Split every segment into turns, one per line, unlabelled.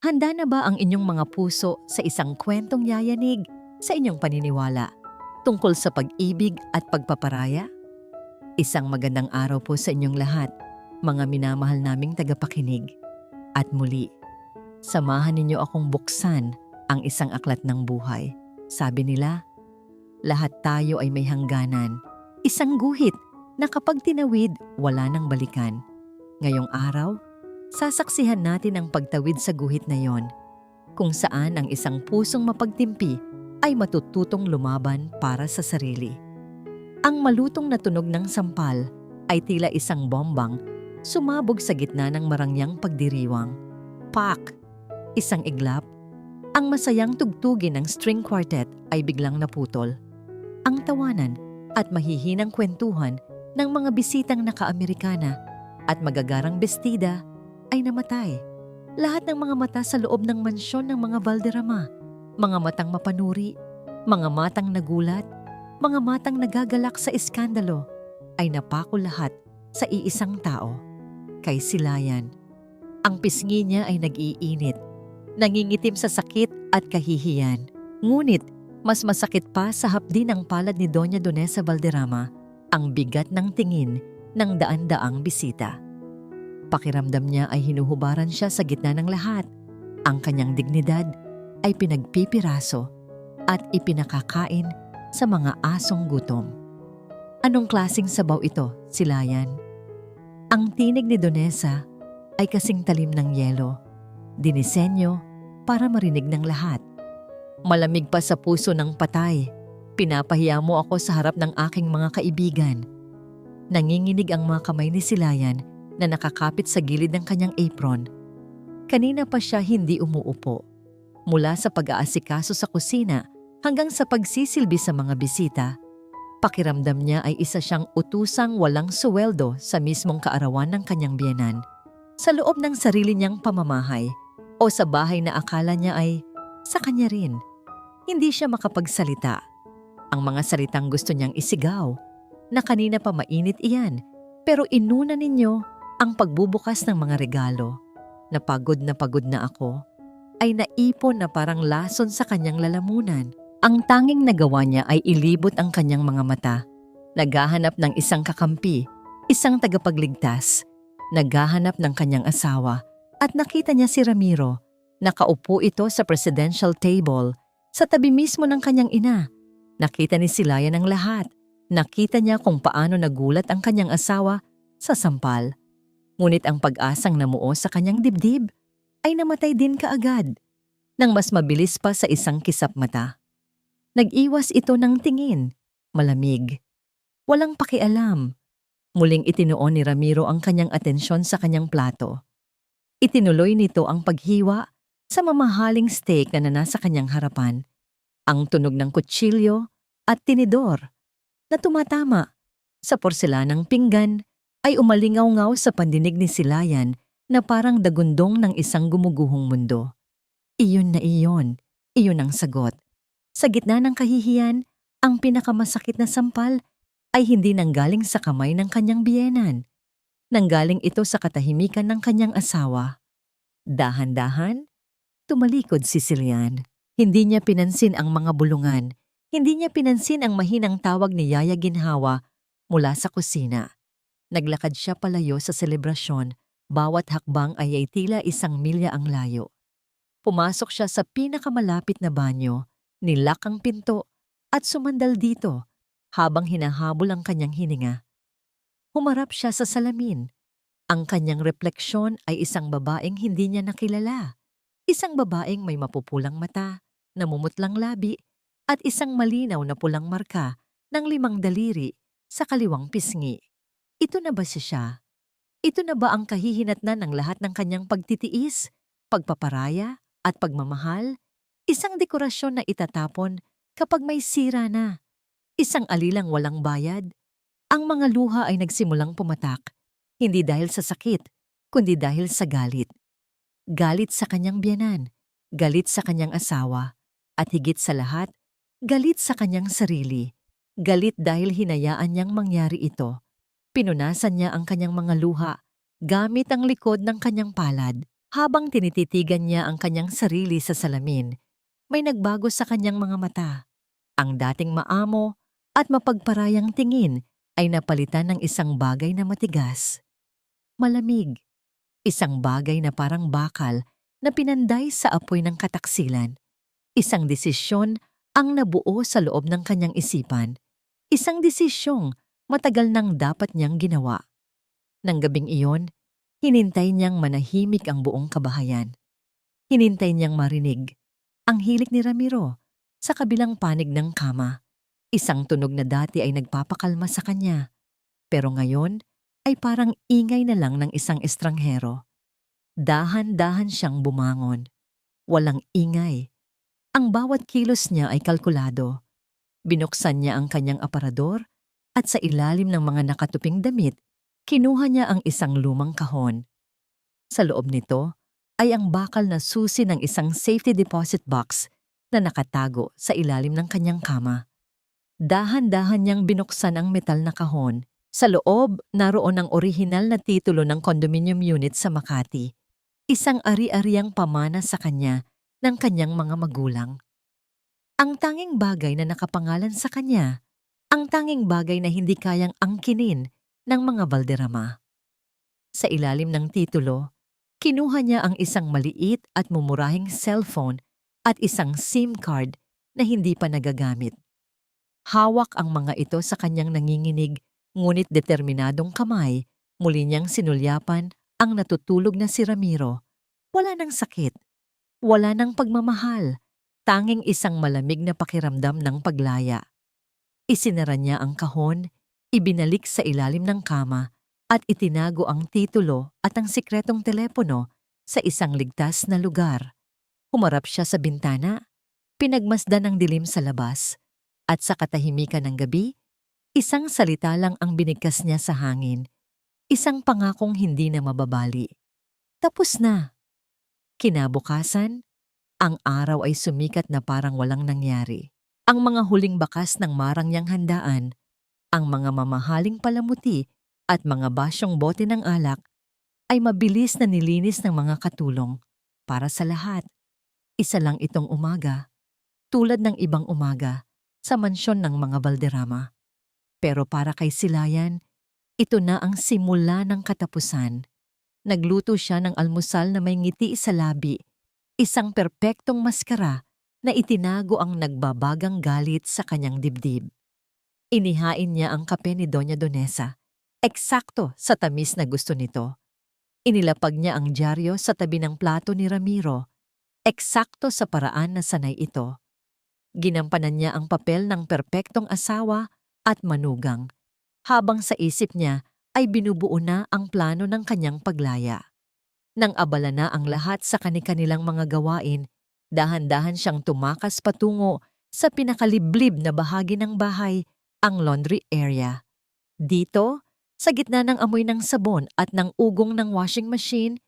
Handa na ba ang inyong mga puso sa isang kwentong yayanig sa inyong paniniwala tungkol sa pag-ibig at pagpaparaya? Isang magandang araw po sa inyong lahat, mga minamahal naming tagapakinig. At muli, samahan ninyo akong buksan ang isang aklat ng buhay. Sabi nila, lahat tayo ay may hangganan, isang guhit na kapag tinawid, wala nang balikan. Ngayong araw, sasaksihan natin ang pagtawid sa guhit na yon, kung saan ang isang pusong mapagtimpi ay matututong lumaban para sa sarili. Ang malutong na tunog ng sampal ay tila isang bombang sumabog sa gitna ng marangyang pagdiriwang. Pak! Isang iglap, ang masayang tugtugin ng string quartet ay biglang naputol. Ang tawanan at mahihinang kwentuhan ng mga bisitang naka-Amerikana at magagarang bestida ay namatay. Lahat ng mga mata sa loob ng mansyon ng mga Valderrama, mga matang mapanuri, mga matang nagulat, mga matang nagagalak sa iskandalo, ay napako lahat sa iisang tao, kay Silayan. Ang pisngi niya ay nag-iinit, nangingitim sa sakit at kahihiyan. Ngunit mas masakit pa sa hapdi ng palad ni Doña Donesa Valderrama ang bigat ng tingin ng daan-daang bisita. Pakiramdam niya ay hinuhubaran siya sa gitna ng lahat. Ang kanyang dignidad ay pinagpipiraso at ipinakakain sa mga asong gutom. Anong klaseng sabaw ito, Silayan? Ang tinig ni Donesa ay kasing talim ng yelo, dinisenyo para marinig ng lahat. Malamig pa sa puso ng patay, pinapahiya mo ako sa harap ng aking mga kaibigan. Nanginginig ang mga kamay ni Silayan na nakakapit sa gilid ng kanyang apron. Kanina pa siya hindi umuupo. Mula sa pag-aasikaso sa kusina hanggang sa pagsisilbi sa mga bisita, pakiramdam niya ay isa siyang utusang walang suweldo sa mismong kaarawan ng kanyang biyenan, sa loob ng sarili niyang pamamahay o sa bahay na akala niya ay sa kanya rin. Hindi siya makapagsalita. Ang mga salitang gusto niyang isigaw, na kanina pa mainit iyan, pero inuna ninyo ang pagbubukas ng mga regalo. Napagod na ako, ay naipon na parang lason sa kanyang lalamunan. Ang tanging nagawa niya ay ilibot ang kanyang mga mata. Naghahanap ng isang kakampi, isang tagapagligtas. Naghahanap ng kanyang asawa at nakita niya si Ramiro. Nakaupo ito sa presidential table sa tabi mismo ng kanyang ina. Nakita ni Silayan ang lahat. Nakita niya kung paano nagulat ang kanyang asawa sa sampal. Ngunit ang pag-asang namuo sa kanyang dibdib ay namatay din kaagad nang mas mabilis pa sa isang kisap mata. Nag-iwas ito ng tingin, malamig, walang pakialam. Muling itinuon ni Ramiro ang kanyang atensyon sa kanyang plato. Itinuloy nito ang paghiwa sa mamahaling steak na nasa kanyang harapan. Ang tunog ng kutsilyo at tinidor na tumatama sa porselanang pinggan ay umalingaw-ngaw sa pandinig ni Silayan na parang dagundong ng isang gumuguhong mundo. Iyon na iyon ang sagot. Sa gitna ng kahihiyan, ang pinakamasakit na sampal ay hindi nanggaling sa kamay ng kanyang biyenan. Nanggaling ito sa katahimikan ng kanyang asawa. Dahan-dahan, tumalikod si Silayan. Hindi niya pinansin ang mga bulungan. Hindi niya pinansin ang mahinang tawag ni Yaya Ginhawa mula sa kusina. Naglakad siya palayo sa selebrasyon, bawat hakbang ay tila 1 milya ang layo. Pumasok siya sa pinakamalapit na banyo, nilak ang pinto at sumandal dito habang hinahabol ang kanyang hininga. Humarap siya sa salamin. Ang kanyang refleksyon ay isang babaeng hindi niya nakilala. Isang babaeng may mapupulang mata, namumutlang labi at isang malinaw na pulang marka ng 5 daliri sa kaliwang pisngi. Ito na ba siya? Ito na ba ang kahihinatnan ng lahat ng kanyang pagtitiis, pagpaparaya at pagmamahal? Isang dekorasyon na itatapon kapag may sira na. Isang alilang walang bayad. Ang mga luha ay nagsimulang pumatak, hindi dahil sa sakit, kundi dahil sa galit. Galit sa kanyang biyenan, galit sa kanyang asawa, at higit sa lahat, galit sa kanyang sarili. Galit dahil hinayaan niyang mangyari ito. Pinunasan niya ang kanyang mga luha gamit ang likod ng kanyang palad. Habang tinititigan niya ang kanyang sarili sa salamin, may nagbago sa kanyang mga mata. Ang dating maamo at mapagparayang tingin ay napalitan ng isang bagay na matigas. Malamig. Isang bagay na parang bakal na pinanday sa apoy ng kataksilan. Isang desisyon ang nabuo sa loob ng kanyang isipan. Isang desisyong matagal nang dapat niyang ginawa. Nang gabing iyon, hinintay niyang manahimik ang buong kabahayan. Hinintay niyang marinig ang hilik ni Ramiro sa kabilang panig ng kama. Isang tunog na dati ay nagpapakalma sa kanya, pero ngayon ay parang ingay na lang ng isang estranghero. Dahan-dahan siyang bumangon. Walang ingay. Ang bawat kilos niya ay kalkulado. Binuksan niya ang kanyang aparador at sa ilalim ng mga nakatuping damit, kinuha niya ang isang lumang kahon. Sa loob nito ay ang bakal na susi ng isang safety deposit box na nakatago sa ilalim ng kanyang kama. Dahan-dahan niyang binuksan ang metal na kahon. Sa loob, naroon ang orihinal na titulo ng condominium unit sa Makati. Isang ari-ariang pamana sa kanya ng kanyang mga magulang. Ang tanging bagay na nakapangalan sa kanya, ang tanging bagay na hindi kayang angkinin ng mga Valderrama. Sa ilalim ng titulo, kinuha niya ang isang maliit at mumurahing cellphone at isang SIM card na hindi pa nagagamit. Hawak ang mga ito sa kanyang nanginginig ngunit determinadong kamay, muli niyang sinulyapan ang natutulog na si Ramiro. Wala nang sakit, wala nang pagmamahal, tanging isang malamig na pakiramdam ng paglaya. Isinara niya ang kahon, ibinalik sa ilalim ng kama at itinago ang titulo at ang sikretong telepono sa isang ligtas na lugar. Humarap siya sa bintana, pinagmasdan ang dilim sa labas, at sa katahimikan ng gabi, isang salita lang ang binigkas niya sa hangin, isang pangakong hindi na mababali. Tapos na. Kinabukasan, ang araw ay sumikat na parang walang nangyari. Ang mga huling bakas ng marangyang handaan, ang mga mamahaling palamuti at mga basyong bote ng alak ay mabilis na nilinis ng mga katulong. Para sa lahat, isa lang itong umaga, tulad ng ibang umaga sa mansyon ng mga Valderrama. Pero para kay Silayan, ito na ang simula ng katapusan. Nagluto siya ng almusal na may ngiti sa labi, isang perpektong maskara na itinago ang nagbabagang galit sa kanyang dibdib. Inihain niya ang kape ni Doña Donesa, eksakto sa tamis na gusto nito. Inilapag niya ang dyaryo sa tabi ng plato ni Ramiro, eksakto sa paraan na sanay ito. Ginampanan niya ang papel ng perpektong asawa at manugang, habang sa isip niya ay binubuo na ang plano ng kanyang paglaya. Nang abala na ang lahat sa kani-kanilang mga gawain, dahan-dahan siyang tumakas patungo sa pinakaliblib na bahagi ng bahay, ang laundry area. Dito, sa gitna ng amoy ng sabon at ng ugong ng washing machine,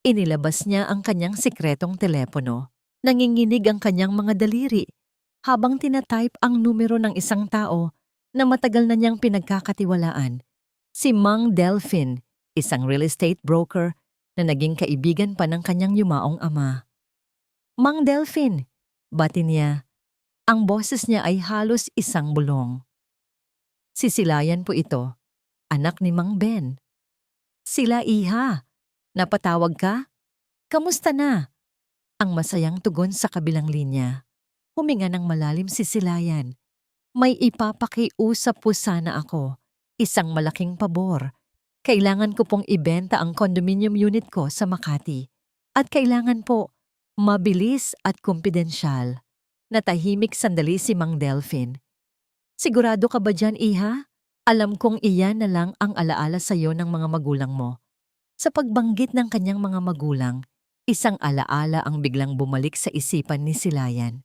inilabas niya ang kanyang sikretong telepono. Nanginginig ang kanyang mga daliri habang tinatype ang numero ng isang tao na matagal na niyang pinagkakatiwalaan, si Mang Delphin, isang real estate broker na naging kaibigan pa ng kanyang yumaong ama. Mang Delphin, bati niya. Ang boses niya ay halos isang bulong. Sisilayan po ito, anak ni Mang Ben. Sila iha, napatawag ka? Kamusta na? Ang masayang tugon sa kabilang linya. Huminga ng malalim si Silayan. May ipapakiusap po sana ako. Isang malaking pabor. Kailangan ko pong ibenta ang condominium unit ko sa Makati. At kailangan po, mabilis at kumpidensyal. Natahimik sandali si Mang Delphin. Sigurado ka ba dyan, iha? Alam kong iyan na lang ang alaala sa iyo ng mga magulang mo. Sa pagbanggit ng kanyang mga magulang, isang alaala ang biglang bumalik sa isipan ni Silayan.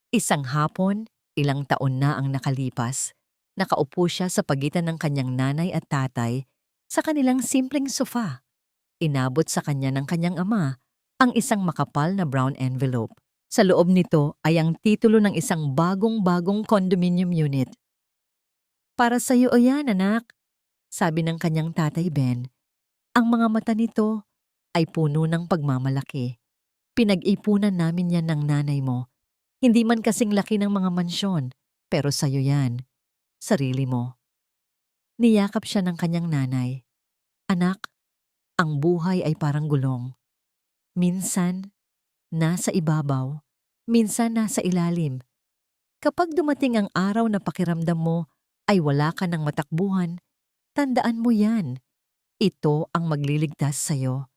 Isang hapon, ilang taon na ang nakalipas, nakaupo siya sa pagitan ng kanyang nanay at tatay sa kanilang simpleng sofa. Inabot sa kanya ng kanyang ama ang isang makapal na brown envelope. Sa loob nito ay ang titulo ng isang bagong-bagong condominium unit. Para sa iyo o yan, anak, sabi ng kanyang tatay Ben. Ang mga mata nito ay puno ng pagmamalaki. Pinag-ipunan namin yan ng nanay mo. Hindi man kasing laki ng mga mansyon, pero sa'yo yan, sarili mo. Niyakap siya ng kanyang nanay. Anak, ang buhay ay parang gulong. Minsan, nasa ibabaw, minsan nasa ilalim. Kapag dumating ang araw na pakiramdam mo ay wala ka ng matakbuhan, tandaan mo yan. Ito ang magliligtas sa'yo.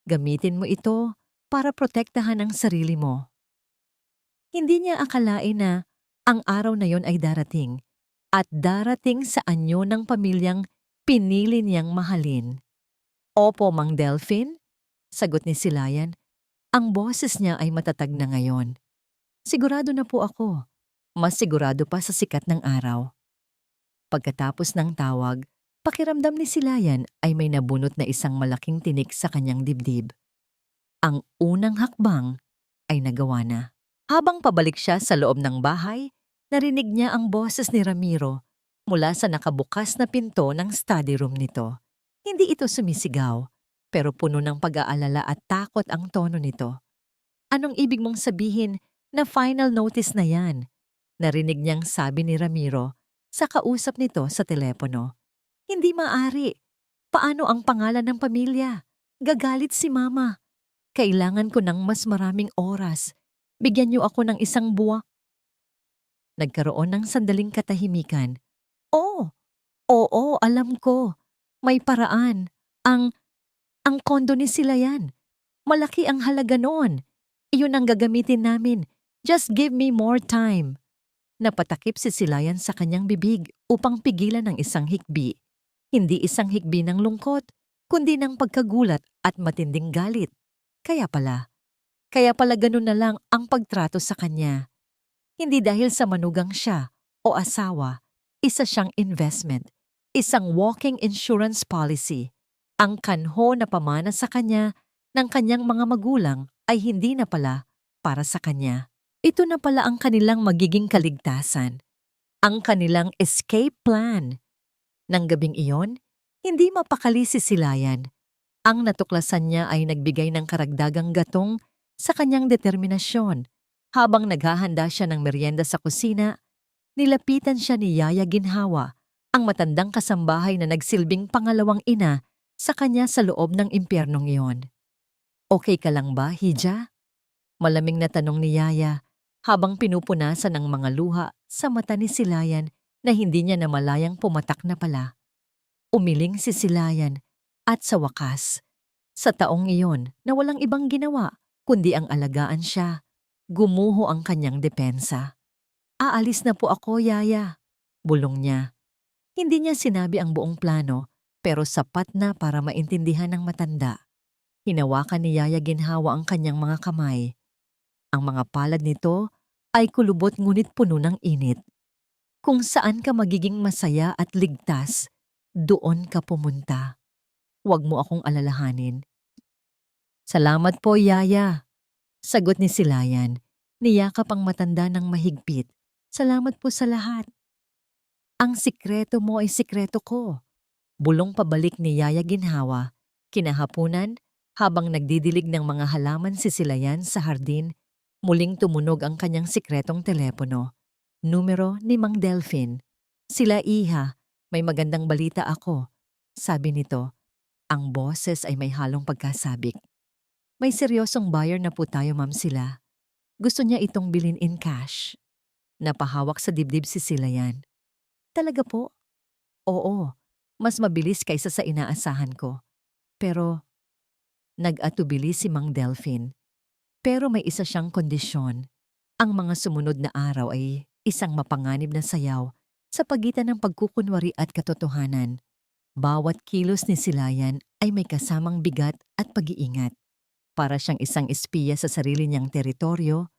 Gamitin mo ito para protektahan ang sarili mo. Hindi niya akalain na ang araw na yon ay darating at darating sa anyo ng pamilyang pinili niyang mahalin. Opo, Mang Delphine, sagot ni Silayan. Ang boses niya ay matatag na ngayon. Sigurado na po ako. Mas sigurado pa sa sikat ng araw. Pagkatapos ng tawag, pakiramdam ni Silayan ay may nabunot na isang malaking tinik sa kanyang dibdib. Ang unang hakbang ay nagawa na. Habang pabalik siya sa loob ng bahay, narinig niya ang boses ni Ramiro mula sa nakabukas na pinto ng study room nito. Hindi ito sumisigaw, pero puno ng pag-aalala at takot ang tono nito. Anong ibig mong sabihin na final notice na yan? Narinig niyang sabi ni Ramiro sa kausap nito sa telepono. Hindi maaari. Paano ang pangalan ng pamilya? Gagalit si Mama. Kailangan ko ng mas maraming oras. Bigyan niyo ako ng isang buwan. Nagkaroon ng sandaling katahimikan. Oo, alam ko. May paraan. Ang kondo ni Silayan. Malaki ang halaga noon. Iyon ang gagamitin namin. Just give me more time. Napatakip si Silayan sa kanyang bibig upang pigilan ng isang hikbi. Hindi isang hikbi ng lungkot, kundi ng pagkagulat at matinding galit. Kaya pala ganun na lang ang pagtrato sa kanya. Hindi dahil sa manugang siya o asawa, isa siyang investment, isang walking insurance policy. Ang kanho na pamana sa kanya ng kanyang mga magulang ay hindi na pala para sa kanya. Ito na pala ang kanilang magiging kaligtasan, ang kanilang escape plan. Nang gabing iyon, hindi mapakali si Silayan. Ang natuklasan niya ay nagbigay ng karagdagang gatong sa kanyang determinasyon. Habang naghahanda siya ng merienda sa kusina, nilapitan siya ni Yaya Ginhawa, ang matandang kasambahay na nagsilbing pangalawang ina sa kanya sa loob ng impyernong iyon. Okay ka lang ba, Hija? Malamig na tanong ni Yaya habang pinupunasan ng mga luha sa mata ni Silayan na hindi niya namalayang pumatak na pala. Umiling si Silayan at sa wakas, sa taong iyon na walang ibang ginawa kundi ang alagaan siya, gumuho ang kanyang depensa. Aalis na po ako, Yaya, bulong niya. Hindi niya sinabi ang buong plano pero sapat na para maintindihan ng matanda. Hinawakan ni Yaya Ginhawa ang kanyang mga kamay. Ang mga palad nito ay kulubot ngunit puno ng init. Kung saan ka magiging masaya at ligtas, doon ka pumunta. Huwag mo akong alalahanin. Salamat po, Yaya. Sagot ni Silayan. Niyakap ang matanda ng mahigpit. Salamat po sa lahat. Ang sikreto mo ay sikreto ko. Bulong pabalik ni Yaya Ginhawa. Kinahapunan, habang nagdidilig ng mga halaman si Silayan sa hardin, muling tumunog ang kanyang sikretong telepono. Numero ni Mang Delphine. Sila, Iha, may magandang balita ako. Sabi nito, ang boses ay may halong pagkasabik. May seryosong buyer na po tayo, Ma'am Sila. Gusto niya itong bilhin in cash. Napahawak sa dibdib si Silayan. Talaga po? Oo, mas mabilis kaysa sa inaasahan ko. Pero, nag-atubili si Mang Delphine. Pero may isa siyang kondisyon. Ang mga sumunod na araw ay isang mapanganib na sayaw sa pagitan ng pagkukunwari at katotohanan. Bawat kilos ni Silayan ay may kasamang bigat at pag-iingat. Para siyang isang espiya sa sarili niyang teritoryo,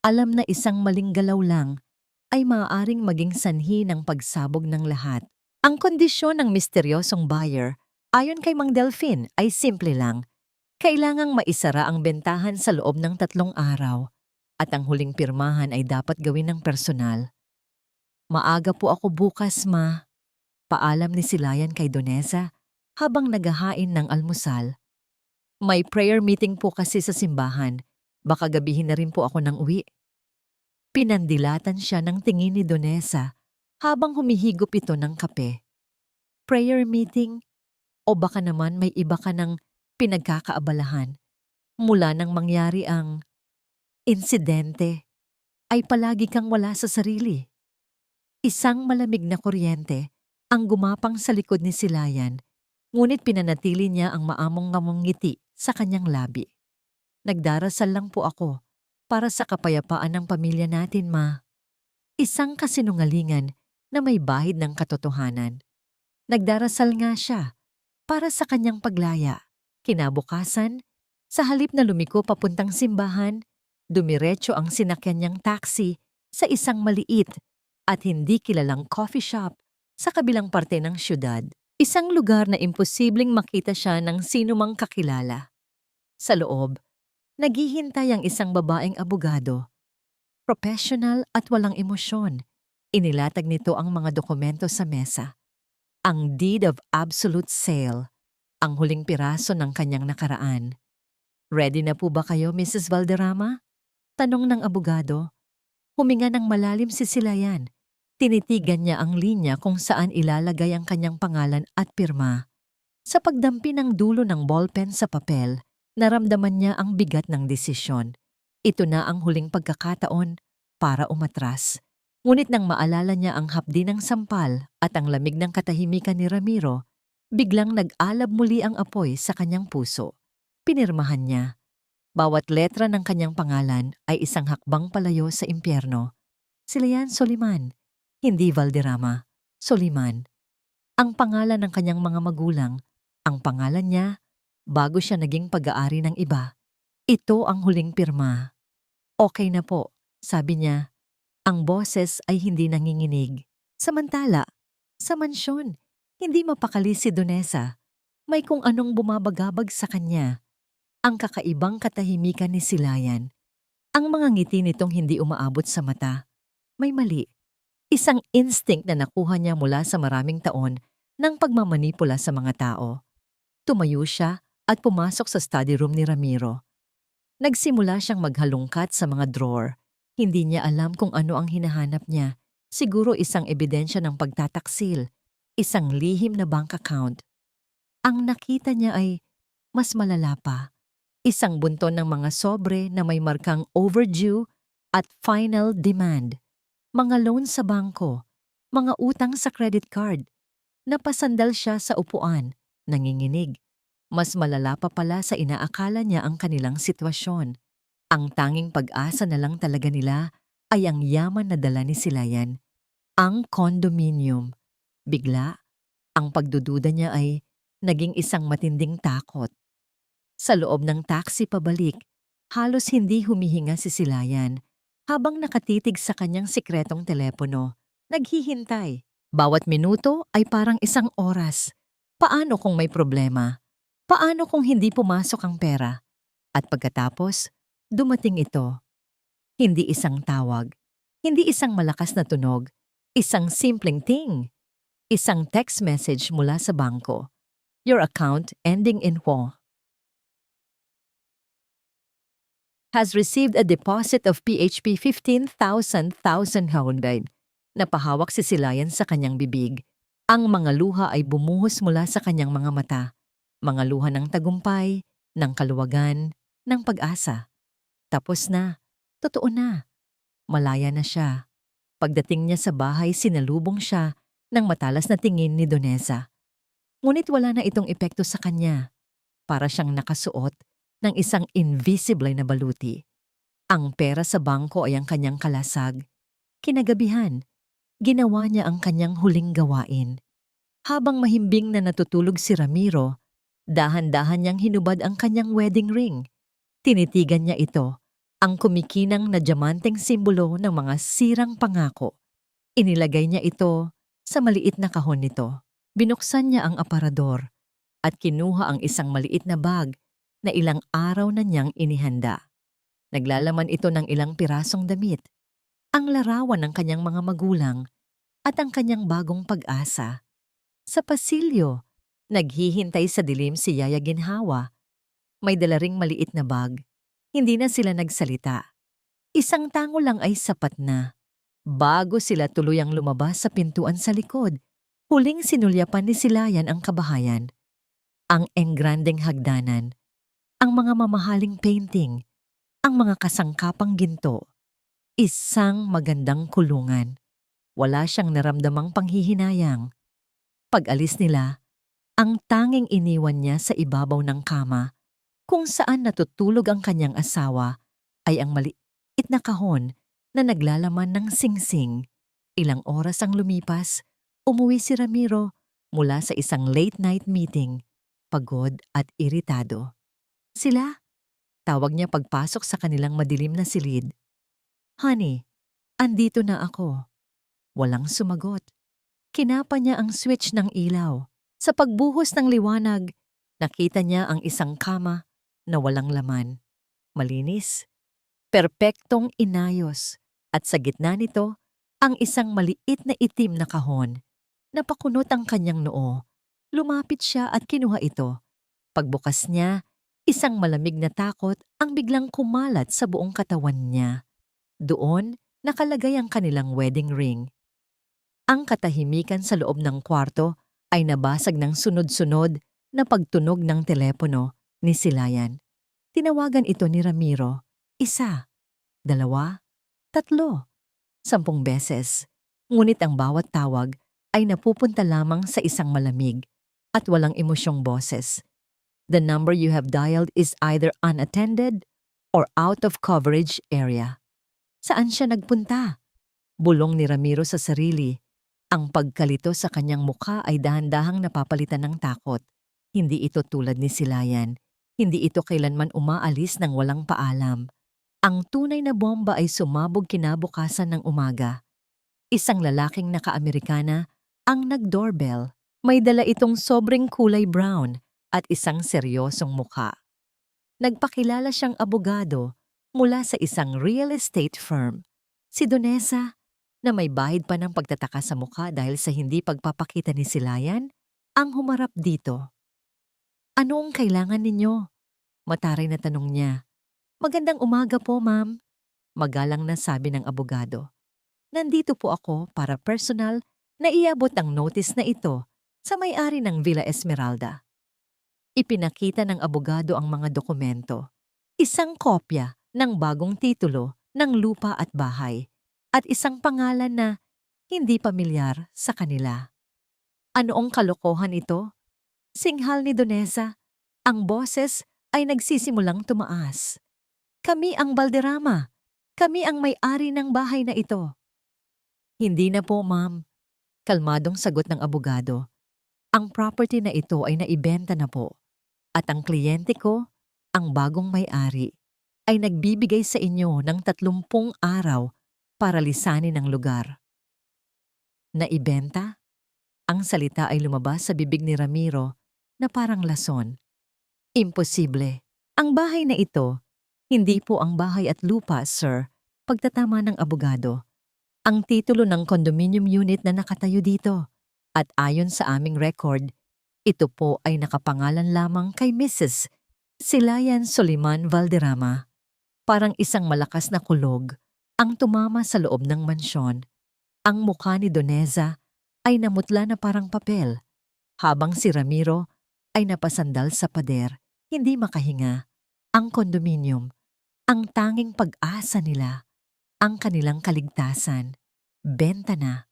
alam na isang maling galaw lang ay maaaring maging sanhi ng pagsabog ng lahat. Ang kondisyon ng misteryosong buyer, ayon kay Mang Delphine, ay simple lang. Kailangang maisara ang bentahan sa loob ng 3 araw at ang huling pirmahan ay dapat gawin ng personal. Maaga po ako bukas, Ma. Paalam ni Silayan kay Donesa habang naghahain ng almusal. May prayer meeting po kasi sa simbahan. Baka gabihin na rin po ako ng uwi. Pinandilatan siya ng tingin ni Donesa habang humihigop ito ng kape. Prayer meeting? O baka naman may iba ka ng pinagkakaabalahan mula nang mangyari ang insidente ay palagi kang wala sa sarili. Isang malamig na kuryente ang gumapang sa likod ni Silayan, ngunit pinanatili niya ang maamong-ngamong ngiti sa kanyang labi. Nagdarasal lang po ako para sa kapayapaan ng pamilya natin, Ma. Isang kasinungalingan na may bahid ng katotohanan. Nagdarasal nga siya para sa kanyang paglaya. Kinabukasan, sa halip na lumiko papuntang simbahan, dumiretso ang sinakyan niyang taxi sa isang maliit at hindi kilalang coffee shop sa kabilang parte ng syudad. Isang lugar na imposibleng makita siya ng sinumang kakilala. Sa loob, naghihintay ang isang babaeng abogado. Professional at walang emosyon. Inilatag nito ang mga dokumento sa mesa. Ang deed of absolute sale, ang huling piraso ng kanyang nakaraan. Ready na po ba kayo, Mrs. Valderrama? Tanong ng abogado. Huminga ng malalim si Silayan. Tinitigan niya ang linya kung saan ilalagay ang kanyang pangalan at pirma. Sa pagdampi ng dulo ng ballpen sa papel, naramdaman niya ang bigat ng desisyon. Ito na ang huling pagkakataon para umatras. Ngunit nang maalala niya ang hapdi ng sampal at ang lamig ng katahimikan ni Ramiro, biglang nag-alab muli ang apoy sa kanyang puso. Pinirmahan niya. Bawat letra ng kanyang pangalan ay isang hakbang palayo sa impyerno. Silayan Soliman, hindi Valderrama, Soliman. Ang pangalan ng kanyang mga magulang, ang pangalan niya, bago siya naging pag-aari ng iba. Ito ang huling pirma. Okay na po, sabi niya. Ang boses ay hindi nanginginig. Samantala, sa mansyon, hindi mapakali si Donesa. May kung anong bumabagabag sa kanya. Ang kakaibang katahimikan ni Silayan. Ang mga ngiti nitong hindi umaabot sa mata. May mali. Isang instinct na nakuha niya mula sa maraming taon ng pagmamanipula sa mga tao. Tumayo siya at pumasok sa study room ni Ramiro. Nagsimula siyang maghalungkat sa mga drawer. Hindi niya alam kung ano ang hinahanap niya. Siguro isang ebidensya ng pagtataksil, isang lihim na bank account. Ang nakita niya ay mas malala pa. Isang bunton ng mga sobre na may markang overdue at final demand. Mga loan sa bangko, mga utang sa credit card. Napasandal siya sa upuan, nanginginig. Mas malala pa pala sa inaakala niya ang kanilang sitwasyon. Ang tanging pag-asa na lang talaga nila ay ang yaman na dala ni Silayan. Ang condominium. Bigla, ang pagdududa niya ay naging isang matinding takot. Sa loob ng taxi pabalik, halos hindi humihinga si Silayan habang nakatitig sa kanyang sikretong telepono. Naghihintay. Bawat minuto ay parang isang oras. Paano kung may problema? Paano kung hindi pumasok ang pera? At pagkatapos, dumating ito. Hindi isang tawag. Hindi isang malakas na tunog. Isang simpleng ting. Isang text message mula sa bangko. Your account ending in WO has received a deposit of PHP 15,000 hundred. Napahawak si Silayan sa kanyang bibig. Ang mga luha ay bumuhos mula sa kanyang mga mata. Mga luha ng tagumpay, ng kaluwagan, ng pag-asa. Tapos na. Totoo na. Malaya na siya. Pagdating niya sa bahay, sinalubong siya ng matalas na tingin ni Donesa. Ngunit wala na itong epekto sa kanya. Para siyang nakasuot ng isang invisible na baluti. Ang pera sa bangko ay ang kanyang kalasag. Kinagabihan, ginawa niya ang kanyang huling gawain. Habang mahimbing na natutulog si Ramiro, dahan-dahan niyang hinubad ang kanyang wedding ring. Tinitigan niya ito, ang kumikinang na diamanteng simbolo ng mga sirang pangako. Inilagay niya ito sa maliit na kahon nito. Binuksan niya ang aparador at kinuha ang isang maliit na bag na ilang araw na niyang inihanda. Naglalaman ito ng ilang pirasong damit, ang larawan ng kanyang mga magulang at ang kanyang bagong pag-asa. Sa pasilyo, naghihintay sa dilim si Yaya Ginhawa. May dala ring maliit na bag. Hindi na sila nagsalita. Isang tango lang ay sapat na. Bago sila tuluyang lumabas sa pintuan sa likod, huling sinulyapan ni Silayan ang kabahayan. Ang engrandeng hagdanan, ang mga mamahaling painting, ang mga kasangkapang ginto. Isang magandang kulungan. Wala siyang naramdamang panghihinayang. Pag-alis nila, ang tanging iniwan niya sa ibabaw ng kama, kung saan natutulog ang kanyang asawa, ay ang maliit na kahon na naglalaman ng singsing. Ilang oras ang lumipas, umuwi si Ramiro mula sa isang late-night meeting, pagod at iritado. Sila, tawag niya pagpasok sa kanilang madilim na silid. "Honey, andito na ako." Walang sumagot. Kinapa niya ang switch ng ilaw. Sa pagbuhos ng liwanag, nakita niya ang isang kama na walang laman. Malinis, perpektong inayos, at sa gitna nito, ang isang maliit na itim na kahon. Napakunot ang kanyang noo. Lumapit siya at kinuha ito. Pagbukas niya, isang malamig na takot ang biglang kumalat sa buong katawan niya. Doon, nakalagay ang kanilang wedding ring. Ang katahimikan sa loob ng kwarto ay nabasag ng sunod-sunod na pagtunog ng telepono ni Silayan. Tinawagan ito ni Ramiro. 1, 2, 3, 10 beses. Ngunit ang bawat tawag ay napupunta lamang sa isang malamig at walang emosyong boses. The number you have dialed is either unattended or out of coverage area. Saan siya nagpunta? Bulong ni Ramiro sa sarili. Ang pagkalito sa kanyang mukha ay dahan-dahang napapalitan ng takot. Hindi ito tulad ni Silayan. Hindi ito kailanman umaalis ng walang paalam. Ang tunay na bomba ay sumabog kinabukasan ng umaga. Isang lalaking naka-Amerikana ang nag-doorbell. May dala itong sobrang kulay brown at isang seryosong mukha. Nagpakilala siyang abogado mula sa isang real estate firm. Si Donesa, na may bahid pa ng pagtataka sa mukha dahil sa hindi pagpapakita ni Silayan, ang humarap dito. "Ano ang kailangan ninyo?" Mataray na tanong niya. "Magandang umaga po, ma'am." Magalang na sabi ng abogado. "Nandito po ako para personal na iabot ang notice na ito sa may-ari ng Villa Esmeralda." Ipinakita ng abogado ang mga dokumento. Isang kopya ng bagong titulo ng lupa at bahay, at isang pangalan na hindi pamilyar sa kanila. "Ano ang kalokohan ito?" Singhal ni Donesa. Ang boses ay nagsisimulang tumaas. "Kami ang Valderrama. Kami ang may-ari ng bahay na ito." "Hindi na po, ma'am." Kalmadong sagot ng abogado. "Ang property na ito ay naibenta na po. At ang kliyente ko, ang bagong may-ari, ay nagbibigay sa inyo ng 30 araw para lisanin ang lugar." "Naibenta?" Ang salita ay lumabas sa bibig ni Ramiro na parang lason. "Imposible. Ang bahay na ito, hindi po ang bahay at lupa, sir." Pagtatama ng abogado. "Ang titulo ng condominium unit na nakatayo dito. At ayon sa aming record, ito po ay nakapangalan lamang kay Mrs. Silayan Soliman Valderrama." Parang isang malakas na kulog ang tumama sa loob ng mansyon. Ang mukha ni Donesa ay namutla na parang papel, habang si Ramiro ay napasandal sa pader, hindi makahinga. Ang kondominium, ang tanging pag-asa nila, ang kanilang kaligtasan, benta na.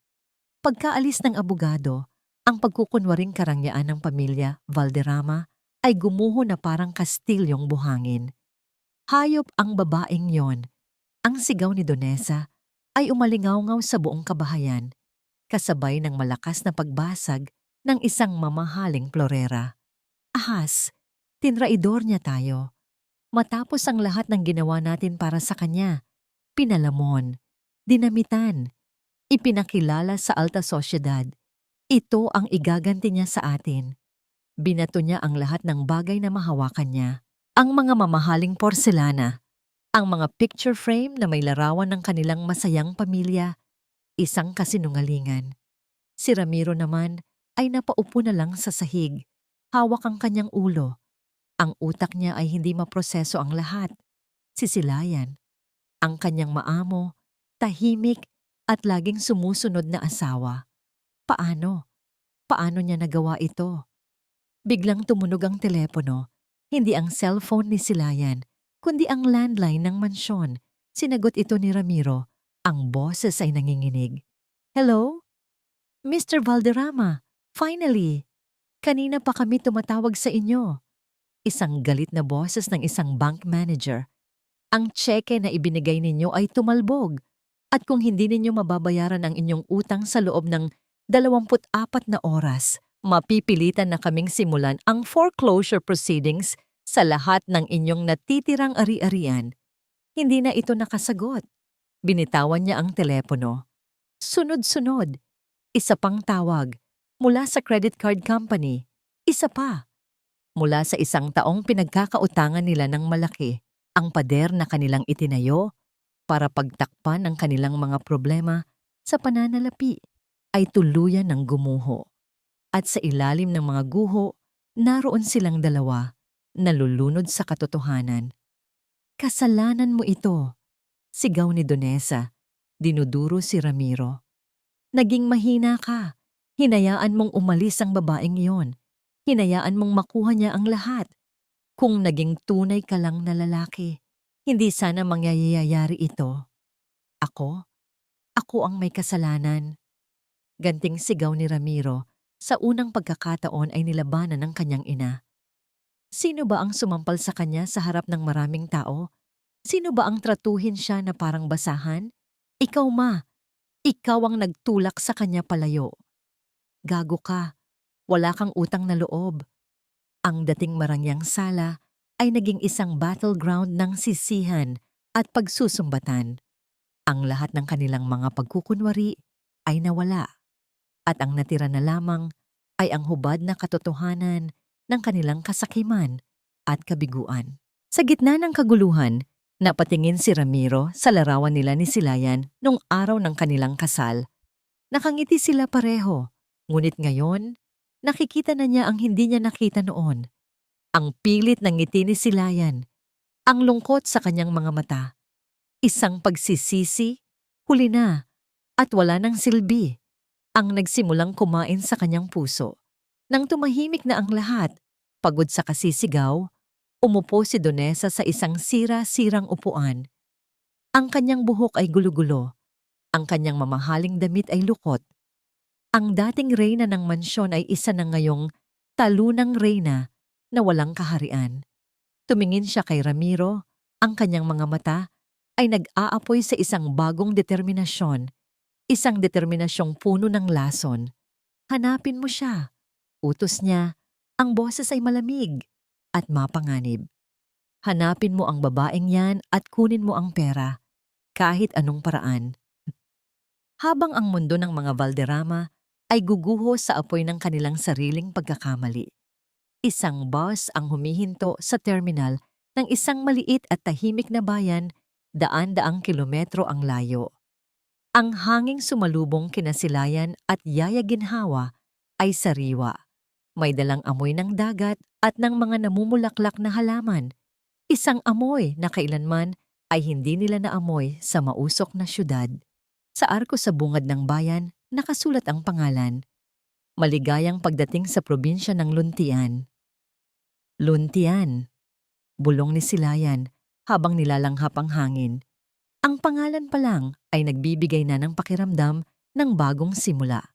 Pagkaalis ng abogado, ang pagkukunwaring karangyaan ng pamilya Valderrama ay gumuho na parang kastilyong buhangin. Hayop ang babaeng yon. Ang sigaw ni Donesa ay umalingaw-ngaw sa buong kabahayan, kasabay ng malakas na pagbasag ng isang mamahaling florera. Ahas, tinraidor niya tayo. Matapos ang lahat ng ginawa natin para sa kanya, pinalamon, dinamitan, ipinakilala sa alta sosyedad. Ito ang igaganti niya sa atin. Binato niya ang lahat ng bagay na mahawakan niya. Ang mga mamahaling porselana, ang mga picture frame na may larawan ng kanilang masayang pamilya, isang kasinungalingan. Si Ramiro naman ay napaupo na lang sa sahig, hawak ang kanyang ulo. Ang utak niya ay hindi maproseso ang lahat. Sisilayan, ang kanyang maamo, tahimik at laging sumusunod na asawa. Paano? Paano niya nagawa ito? Biglang tumunog ang telepono, hindi ang cellphone ni Silayan, kundi ang landline ng mansyon. Sinagot ito ni Ramiro. Ang boses ay nanginginig. Hello? Mr. Valderrama, finally! Kanina pa kami tumatawag sa inyo. Isang galit na boses ng isang bank manager. Ang tseke na ibinigay ninyo ay tumalbog. At kung hindi ninyo mababayaran ang inyong utang sa loob ng 24 na oras, mapipilitan na kaming simulan ang foreclosure proceedings sa lahat ng inyong natitirang ari-arian. Hindi na ito nakasagot. Binitawan niya ang telepono. Sunod-sunod. Isa pang tawag. Mula sa credit card company. Isa pa. Mula sa isang taong pinagkakautangan nila ng malaki. Ang pader na kanilang itinayo para pagtakpan ang kanilang mga problema sa pananalapi ay tuluyan ng gumuho. At sa ilalim ng mga guho, naroon silang dalawa, nalulunod sa katotohanan. Kasalanan mo ito, sigaw ni Donesa. Dinuduro si Ramiro. Naging mahina ka. Hinayaan mong umalis ang babaeng iyon. Hinayaan mong makuha niya ang lahat. Kung naging tunay ka lang na lalaki, hindi sana mangyayari ito. Ako? Ako ang may kasalanan. Ganting sigaw ni Ramiro. Sa unang pagkakataon ay nilabanan ng kanyang ina. Sino ba ang sumampal sa kanya sa harap ng maraming tao? Sino ba ang tratuhin siya na parang basahan? Ikaw, ma. Ikaw ang nagtulak sa kanya palayo. Gago ka. Wala kang utang na loob. Ang dating marangyang sala ay naging isang battleground ng sisihan at pagsusumbatan. Ang lahat ng kanilang mga pagkukunwari ay nawala. At ang natira na lamang ay ang hubad na katotohanan ng kanilang kasakiman at kabiguan. Sa gitna ng kaguluhan, napatingin si Ramiro sa larawan nila ni Silayan nung araw ng kanilang kasal. Nakangiti sila pareho, ngunit ngayon, nakikita na niya ang hindi niya nakita noon. Ang pilit ng ngiti ni Silayan, ang lungkot sa kanyang mga mata. Isang pagsisisi, huli na, at wala ng silbi. Ang nagsimulang kumain sa kanyang puso. Nang tumahimik na ang lahat, pagod sa kasisigaw, umupo si Donesa sa isang sira-sirang upuan. Ang kanyang buhok ay gulo-gulo. Ang kanyang mamahaling damit ay lukot. Ang dating reyna ng mansyon ay isa na ngayong talunang reyna na walang kaharian. Tumingin siya kay Ramiro, ang kanyang mga mata ay nag-aapoy sa isang bagong determinasyon. Isang determinasyong puno ng lason. Hanapin mo siya. Utos niya, ang boses ay malamig at mapanganib. Hanapin mo ang babaeng yan at kunin mo ang pera, kahit anong paraan. Habang ang mundo ng mga Valderrama ay guguho sa apoy ng kanilang sariling pagkakamali. Isang bus ang humihinto sa terminal ng isang maliit at tahimik na bayan, daan-daang kilometro ang layo. Ang hanging sumalubong kina Silayan at Yaya Ginhawa ay sariwa. May dalang amoy ng dagat at ng mga namumulaklak na halaman. Isang amoy na kailanman ay hindi nila naamoy sa mausok na syudad. Sa arko sa bungad ng bayan, nakasulat ang pangalan. Maligayang pagdating sa probinsya ng Luntian. Luntian, bulong ni Silayan habang nilalanghap ang hangin. Ang pangalan pa lang ay nagbibigay na ng pakiramdam ng bagong simula.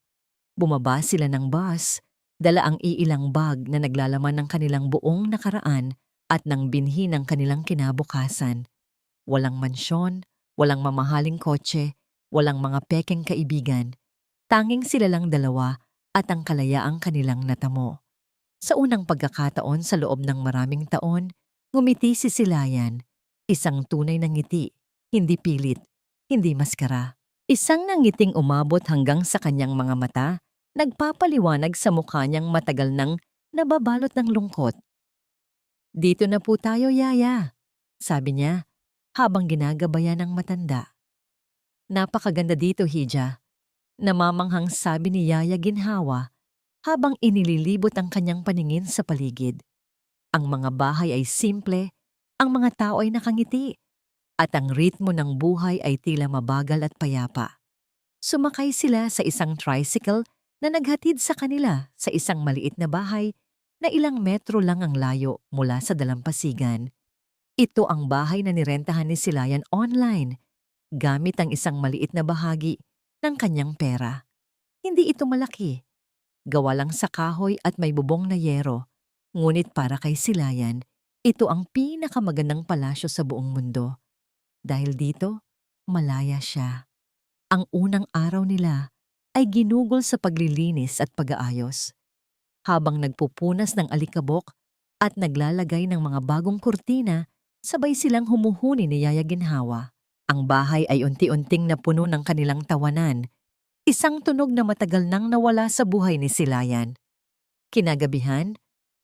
Bumaba sila ng bus, dala ang iilang bag na naglalaman ng kanilang buong nakaraan at ng binhi ng kanilang kinabukasan. Walang mansyon, walang mamahaling kotse, walang mga pekeng kaibigan. Tanging sila lang dalawa at ang kalayaang kanilang natamo. Sa unang pagkakataon sa loob ng maraming taon, ngumiti si Silayan, isang tunay na ngiti. Hindi pilit, hindi maskara. Isang nangiting umabot hanggang sa kanyang mga mata, nagpapaliwanag sa mukha niyang matagal nang nababalot ng lungkot. Dito na po tayo, Yaya, sabi niya, habang ginagabayan ng matanda. Napakaganda dito, Hija, namamanghang sabi ni Yaya Ginhawa, habang inililibot ang kanyang paningin sa paligid. Ang mga bahay ay simple, ang mga tao ay nakangiti, at ang ritmo ng buhay ay tila mabagal at payapa. Sumakay sila sa isang tricycle na naghatid sa kanila sa isang maliit na bahay na ilang metro lang ang layo mula sa dalampasigan. Ito ang bahay na nirentahan ni Silayan online, gamit ang isang maliit na bahagi ng kanyang pera. Hindi ito malaki, gawa lang sa kahoy at may bubong na yero. Ngunit para kay Silayan, ito ang pinakamagandang palasyo sa buong mundo. Dahil dito, malaya siya. Ang unang araw nila ay ginugol sa paglilinis at pag-aayos. Habang nagpupunas ng alikabok at naglalagay ng mga bagong kurtina, sabay silang humuhuni ni Yaya Ginhawa. Ang bahay ay unti-unting napuno ng kanilang tawanan, isang tunog na matagal nang nawala sa buhay ni Silayan. Kinagabihan,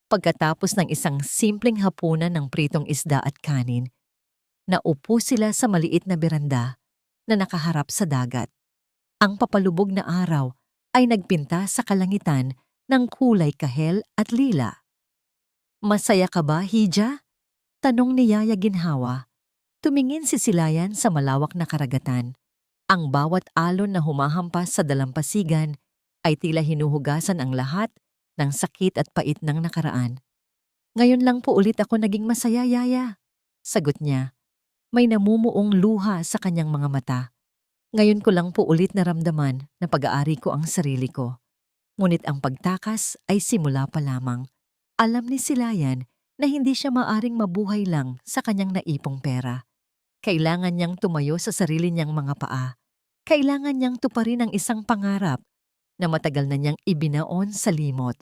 pagkatapos ng isang simpleng hapunan ng pritong isda at kanin, naupo sila sa maliit na beranda na nakaharap sa dagat. Ang papalubog na araw ay nagpinta sa kalangitan ng kulay kahel at lila. "Masaya ka ba, Hija?" tanong ni Yaya Ginhawa. Tumingin si Silayan sa malawak na karagatan. Ang bawat alon na humahampas sa dalampasigan ay tila hinuhugasan ang lahat ng sakit at pait ng nakaraan. "Ngayon lang po ulit ako naging masaya, Yaya," sagot niya. May namumuong luha sa kanyang mga mata. "Ngayon ko lang po ulit naramdaman na pag-aari ko ang sarili ko." Ngunit ang pagtakas ay simula pa lamang. Alam ni Silayan na hindi siya maaring mabuhay lang sa kanyang naipong pera. Kailangan niyang tumayo sa sarili niyang mga paa. Kailangan niyang tuparin ang isang pangarap na matagal na niyang ibinaon sa limot.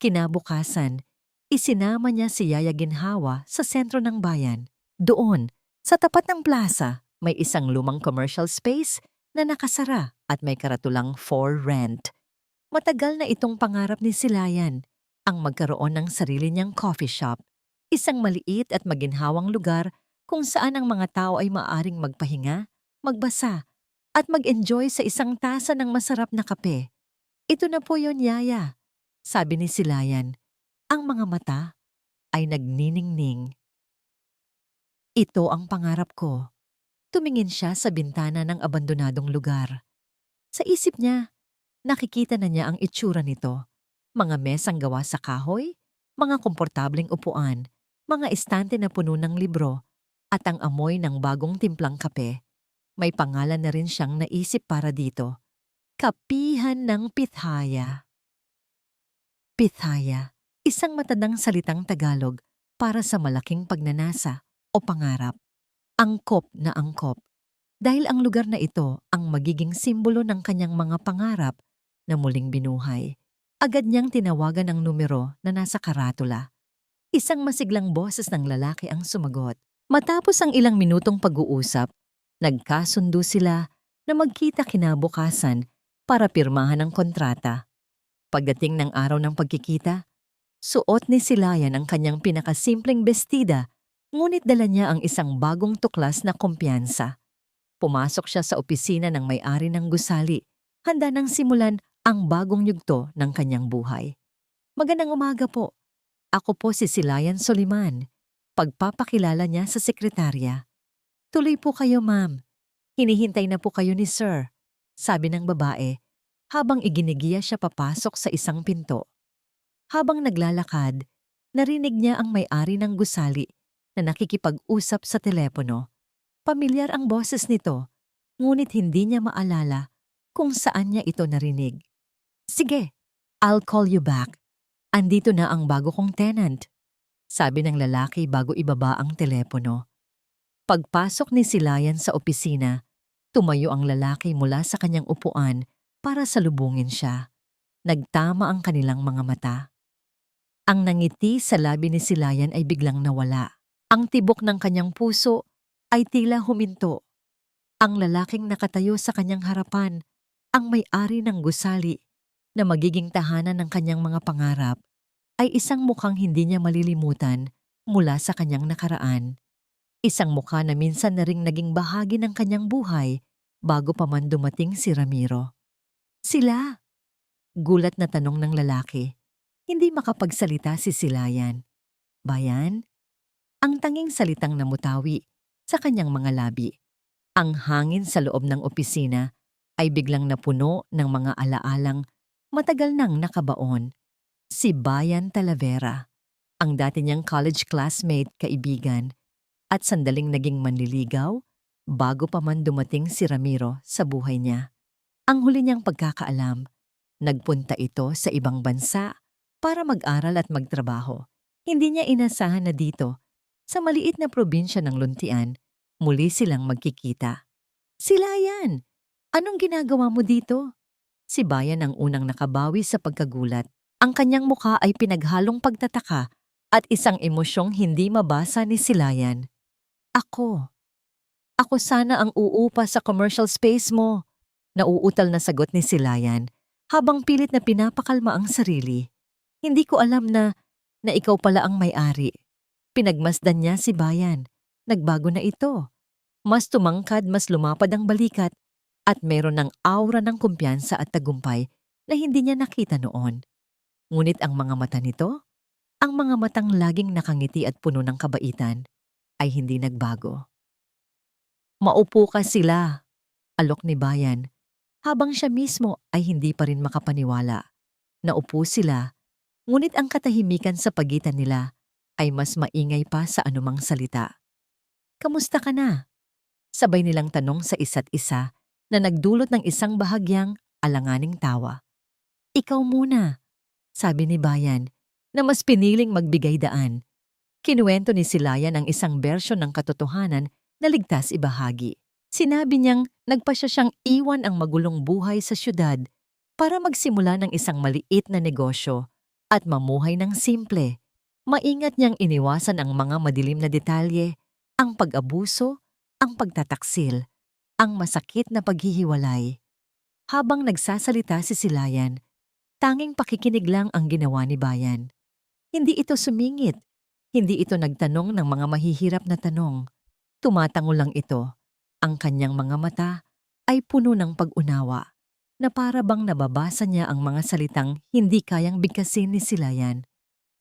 Kinabukasan, isinama niya si Yaya Ginhawa sa sentro ng bayan. Doon, sa tapat ng plaza, may isang lumang commercial space na nakasara at may karatulang "for rent". Matagal na itong pangarap ni Silayan, ang magkaroon ng sarili niyang coffee shop, isang maliit at maginhawang lugar kung saan ang mga tao ay maaaring magpahinga, magbasa, at mag-enjoy sa isang tasa ng masarap na kape. "Ito na po yon, Yaya," sabi ni Silayan. Ang mga mata ay nagniningning. "Ito ang pangarap ko." Tumingin siya sa bintana ng abandonadong lugar. Sa isip niya, nakikita na niya ang itsura nito. Mga mesang gawa sa kahoy, mga komportableng upuan, mga estante na puno ng libro, at ang amoy ng bagong timplang kape. May pangalan na rin siyang naisip para dito. Kapihan ng Pithaya. Pithaya, isang matandang salitang Tagalog para sa malaking pagnanasa o pangarap. Angkop na angkop. Dahil ang lugar na ito ang magiging simbolo ng kanyang mga pangarap na muling binuhay. Agad niyang tinawagan ang numero na nasa karatula. Isang masiglang boses ng lalaki ang sumagot. Matapos ang ilang minutong pag-uusap, nagkasundo sila na magkita kinabukasan para pirmahan ang kontrata. Pagdating ng araw ng pagkikita, suot ni Silayan ang kanyang pinakasimpleng bestida, ngunit dala niya ang isang bagong tuklas na kumpiyansa. Pumasok siya sa opisina ng may-ari ng gusali, handa nang simulan ang bagong yugto ng kanyang buhay. "Magandang umaga po. Ako po si Silayan Soliman." Pagpapakilala niya sa sekretarya. "Tuloy po kayo, ma'am. Hinihintay na po kayo ni sir," sabi ng babae, habang iginigiya siya papasok sa isang pinto. Habang naglalakad, narinig niya ang may-ari ng gusali na nakikipag-usap sa telepono. Pamilyar ang boses nito, ngunit hindi niya maalala kung saan niya ito narinig. "Sige, I'll call you back. Andito na ang bago kong tenant," sabi ng lalaki bago ibaba ang telepono. Pagpasok ni Silayan sa opisina, tumayo ang lalaki mula sa kanyang upuan para salubungin siya. Nagtama ang kanilang mga mata. Ang nangiti sa labi ni Silayan ay biglang nawala. Ang tibok ng kanyang puso ay tila huminto. Ang lalaking nakatayo sa kanyang harapan, ang may-ari ng gusali na magiging tahanan ng kanyang mga pangarap, ay isang mukhang hindi niya malilimutan mula sa kanyang nakaraan. Isang mukha na minsan na ring naging bahagi ng kanyang buhay bago pa man dumating si Ramiro. "Sila?" Gulat na tanong ng lalaki. Hindi makapagsalita si Silayan. Bayan, ang tanging salitang namutawi sa kanyang mga labi. Ang hangin sa loob ng opisina ay biglang napuno ng mga alaalang matagal nang nakabaon. Si Bayan Talavera, ang dati niyang college classmate, kaibigan, at sandaling naging manliligaw bago pa man dumating si Ramiro sa buhay niya. Ang huli niyang pagkakaalam, nagpunta ito sa ibang bansa para mag-aral at magtrabaho. Hindi niya inasahan na dito, sa maliit na probinsya ng Luntian, muli silang magkikita. Sila yan! Anong ginagawa mo dito? Si Bayan ang unang nakabawi sa pagkagulat. Ang kanyang mukha ay pinaghalong pagtataka at isang emosyong hindi mabasa ni Silayan. Ako. Ako sana ang uupa sa commercial space mo. Nauutal na sagot ni Silayan habang pilit na pinapakalma ang sarili. Hindi ko alam na ikaw pala ang may-ari. Pinagmasdan niya si Bayan. Nagbago na ito. Mas tumangkad, mas lumapad ang balikat at meron ng aura ng kumpiyansa at tagumpay na hindi niya nakita noon. Ngunit ang mga mata nito, ang mga matang laging nakangiti at puno ng kabaitan, ay hindi nagbago. Maupo ka sila, alok ni Bayan, habang siya mismo ay hindi pa rin makapaniwala. Naupo sila, ngunit ang katahimikan sa pagitan nila ay mas maingay pa sa anumang salita. Kamusta ka na? Sabay nilang tanong sa isa't isa na nagdulot ng isang bahagyang alanganing tawa. Ikaw muna, sabi ni Bayan, na mas piniling magbigay daan. Kinuwento ni Silayan ang isang bersyon ng katotohanan na ligtas ibahagi. Sinabi niyang nagpasya siyang iwan ang magulong buhay sa syudad para magsimula ng isang maliit na negosyo at mamuhay ng simple. Maingat niyang iniwasan ang mga madilim na detalye, ang pag-abuso, ang pagtataksil, ang masakit na paghihiwalay. Habang nagsasalita si Silayan, tanging pakikinig lang ang ginawa ni Bayan. Hindi ito sumingit. Hindi ito nagtanong ng mga mahihirap na tanong. Tumatango lang ito. Ang kanyang mga mata ay puno ng pag-unawa na para bang nababasa niya ang mga salitang hindi kayang bigkasin ni Silayan.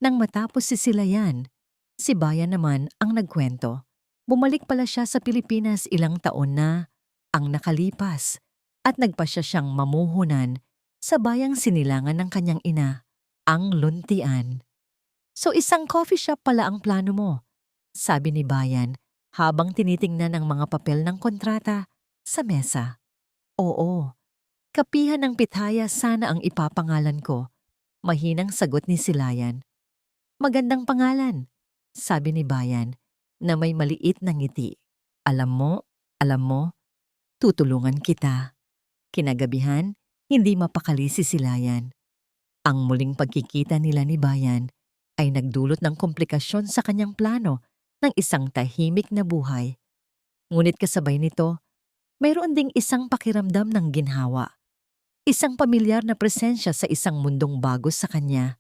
Nang matapos si Silayan, si Bayan naman ang nagkwento. Bumalik pala siya sa Pilipinas ilang taon na ang nakalipas at nagpasya siyang mamuhunan sa bayang sinilangan ng kanyang ina, ang Luntian. So isang coffee shop pala ang plano mo, sabi ni Bayan habang tinitingnan ang mga papel ng kontrata sa mesa. Oo, kapihan ng pitaya sana ang ipapangalan ko, mahinang sagot ni Silayan. Magandang pangalan, sabi ni Bayan na may maliit na ngiti. Alam mo, tutulungan kita. Kinagabihan, hindi mapakali si Silayan. Ang muling pagkikita nila ni Bayan ay nagdulot ng komplikasyon sa kanyang plano ng isang tahimik na buhay. Ngunit kasabay nito, mayroon ding isang pakiramdam ng ginhawa. Isang pamilyar na presensya sa isang mundong bago sa kanya.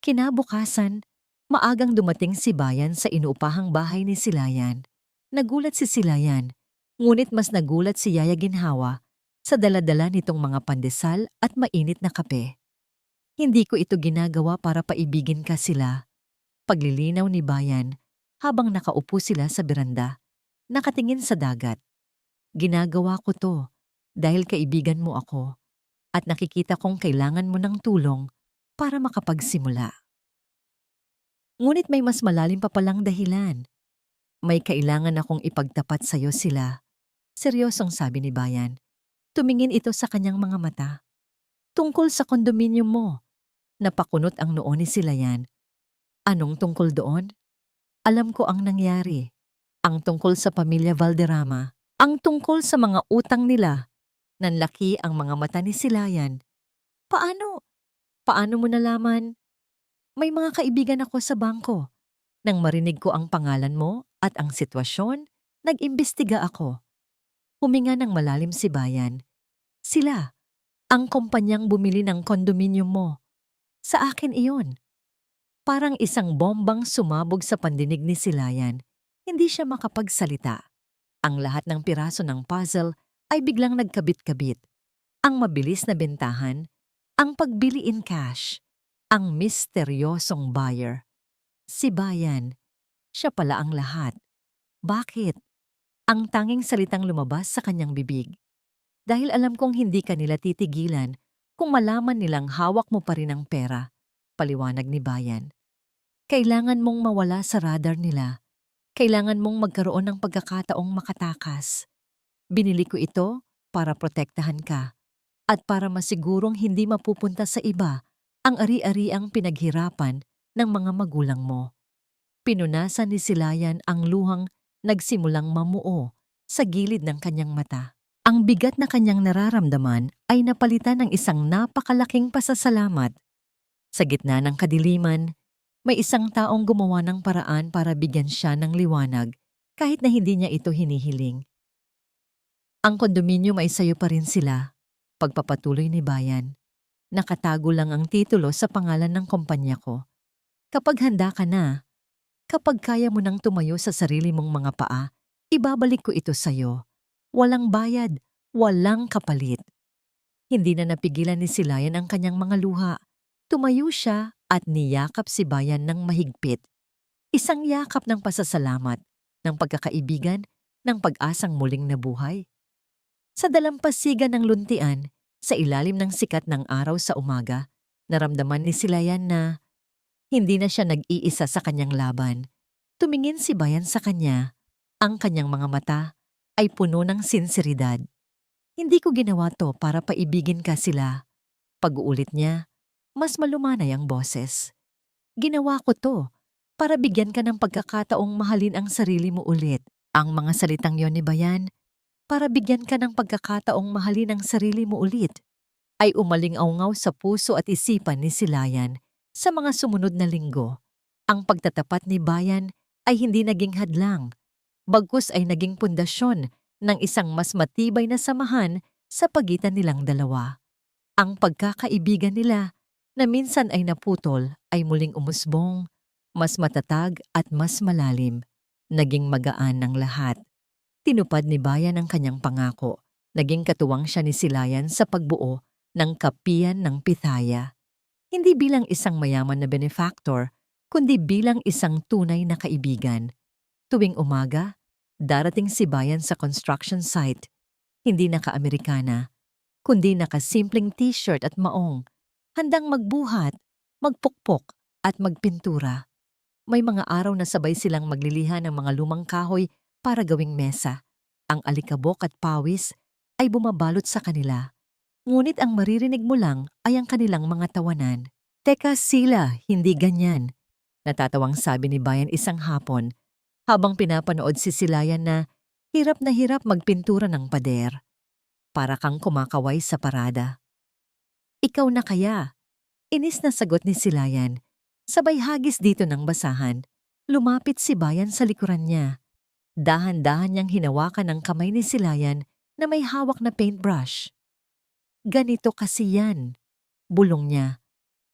Kinabukasan, maagang dumating si Bayan sa inuupahang bahay ni Silayan. Nagulat si Silayan, ngunit mas nagulat si Yaya Ginhawa sa daladala nitong mga pandesal at mainit na kape. Hindi ko ito ginagawa para paibigin ka sila. Paglilinaw ni Bayan habang nakaupo sila sa beranda, nakatingin sa dagat. Ginagawa ko to dahil kaibigan mo ako at nakikita kong kailangan mo ng tulong para makapagsimula. Ngunit may mas malalim pa palang dahilan. May kailangan akong ipagtapat sa'yo sila. Seryosong sabi ni Bayan. Tumingin ito sa kanyang mga mata. Tungkol sa kondominium mo. Napakunot ang noo ni Silayan. Anong tungkol doon? Alam ko ang nangyari. Ang tungkol sa pamilya Valderrama. Ang tungkol sa mga utang nila. Nanlaki ang mga mata ni Silayan. Paano? Paano mo nalaman? May mga kaibigan ako sa bangko. Nang marinig ko ang pangalan mo at ang sitwasyon, nag-imbestiga ako. Huminga ng malalim si Bayan. Sila, ang kumpanyang bumili ng kondominium mo. Sa akin iyon. Parang isang bombang sumabog sa pandinig ni Silayan. Hindi siya makapagsalita. Ang lahat ng piraso ng puzzle ay biglang nagkabit-kabit. Ang mabilis na bentahan, ang pagbili in cash, ang misteryosong buyer. Si Bayan, siya pala ang lahat. Bakit? Ang tanging salitang lumabas sa kanyang bibig. Dahil alam kong hindi ka nila titigilan kung malaman nilang hawak mo pa rin ang pera, paliwanag ni Bayan. Kailangan mong mawala sa radar nila. Kailangan mong magkaroon ng pagkakataong makatakas. Binili ko ito para protektahan ka at para masigurong hindi mapupunta sa iba ang ari-ariang pinaghirapan ng mga magulang mo. Pinunasan ni Silayan ang luhang nagsimulang mamuo sa gilid ng kanyang mata. Ang bigat na kanyang nararamdaman ay napalitan ng isang napakalaking pasasalamat. Sa gitna ng kadiliman, may isang taong gumawa ng paraan para bigyan siya ng liwanag kahit na hindi niya ito hinihiling. Ang kondominium ay sayo pa rin sila, pagpapatuloy ni Bayan. Nakatago lang ang titulo sa pangalan ng kumpanya ko. Kapag handa ka na, kapag kaya mo nang tumayo sa sarili mong mga paa, ibabalik ko ito sayo. Walang bayad, walang kapalit. Hindi na napigilan ni Silayan ang kanyang mga luha. Tumayo siya at niyakap si Bayan ng mahigpit. Isang yakap ng pasasalamat, ng pagkakaibigan, ng pag-asang muling nabuhay. Sa dalampasigan ng luntian, sa ilalim ng sikat ng araw sa umaga, naramdaman ni Silayan na hindi na siya nag-iisa sa kanyang laban. Tumingin si Bayan sa kanya. Ang kanyang mga mata ay puno ng sinseridad. Hindi ko ginawa to para paibigin ka sila. Pag-uulit niya, mas malumanay ang boses. Ginawa ko to para bigyan ka ng pagkakataong mahalin ang sarili mo ulit. Ang mga salitang yon ni Bayan, para bigyan ka ng pagkakataong mahalin ang sarili mo ulit, ay umaling-aungaw sa puso at isipan ni Silayan sa mga sumunod na linggo. Ang pagtatapat ni Bayan ay hindi naging hadlang, bagkus ay naging pundasyon ng isang mas matibay na samahan sa pagitan nilang dalawa. Ang pagkakaibigan nila na minsan ay naputol ay muling umusbong, mas matatag at mas malalim. Naging magaan ng lahat. Tinupad ni Bayan ang kanyang pangako. Naging katuwang siya ni Silayan sa pagbuo ng kapiyan ng Pithaya. Hindi bilang isang mayaman na benefactor, kundi bilang isang tunay na kaibigan. Tuwing umaga, darating si Bayan sa construction site. Hindi naka-Amerikana, kundi naka-simpleng t-shirt at maong. Handang magbuhat, magpukpok at magpintura. May mga araw na sabay silang magliliha ng mga lumang kahoy para gawing mesa. Ang alikabok at pawis ay bumabalot sa kanila. Ngunit ang maririnig mo lang ay ang kanilang mga tawanan. Teka sila, hindi ganyan. Natatawang sabi ni Bayan isang hapon habang pinapanood si Silayan na hirap magpintura ng pader. Para kang kumakaway sa parada. Ikaw na kaya? Inis na sagot ni Silayan. Sabay hagis dito ng basahan. Lumapit si Bayan sa likuran niya. Dahan-dahan niyang hinawakan ang kamay ni Silayan na may hawak na paintbrush. Ganito kasi yan, bulong niya,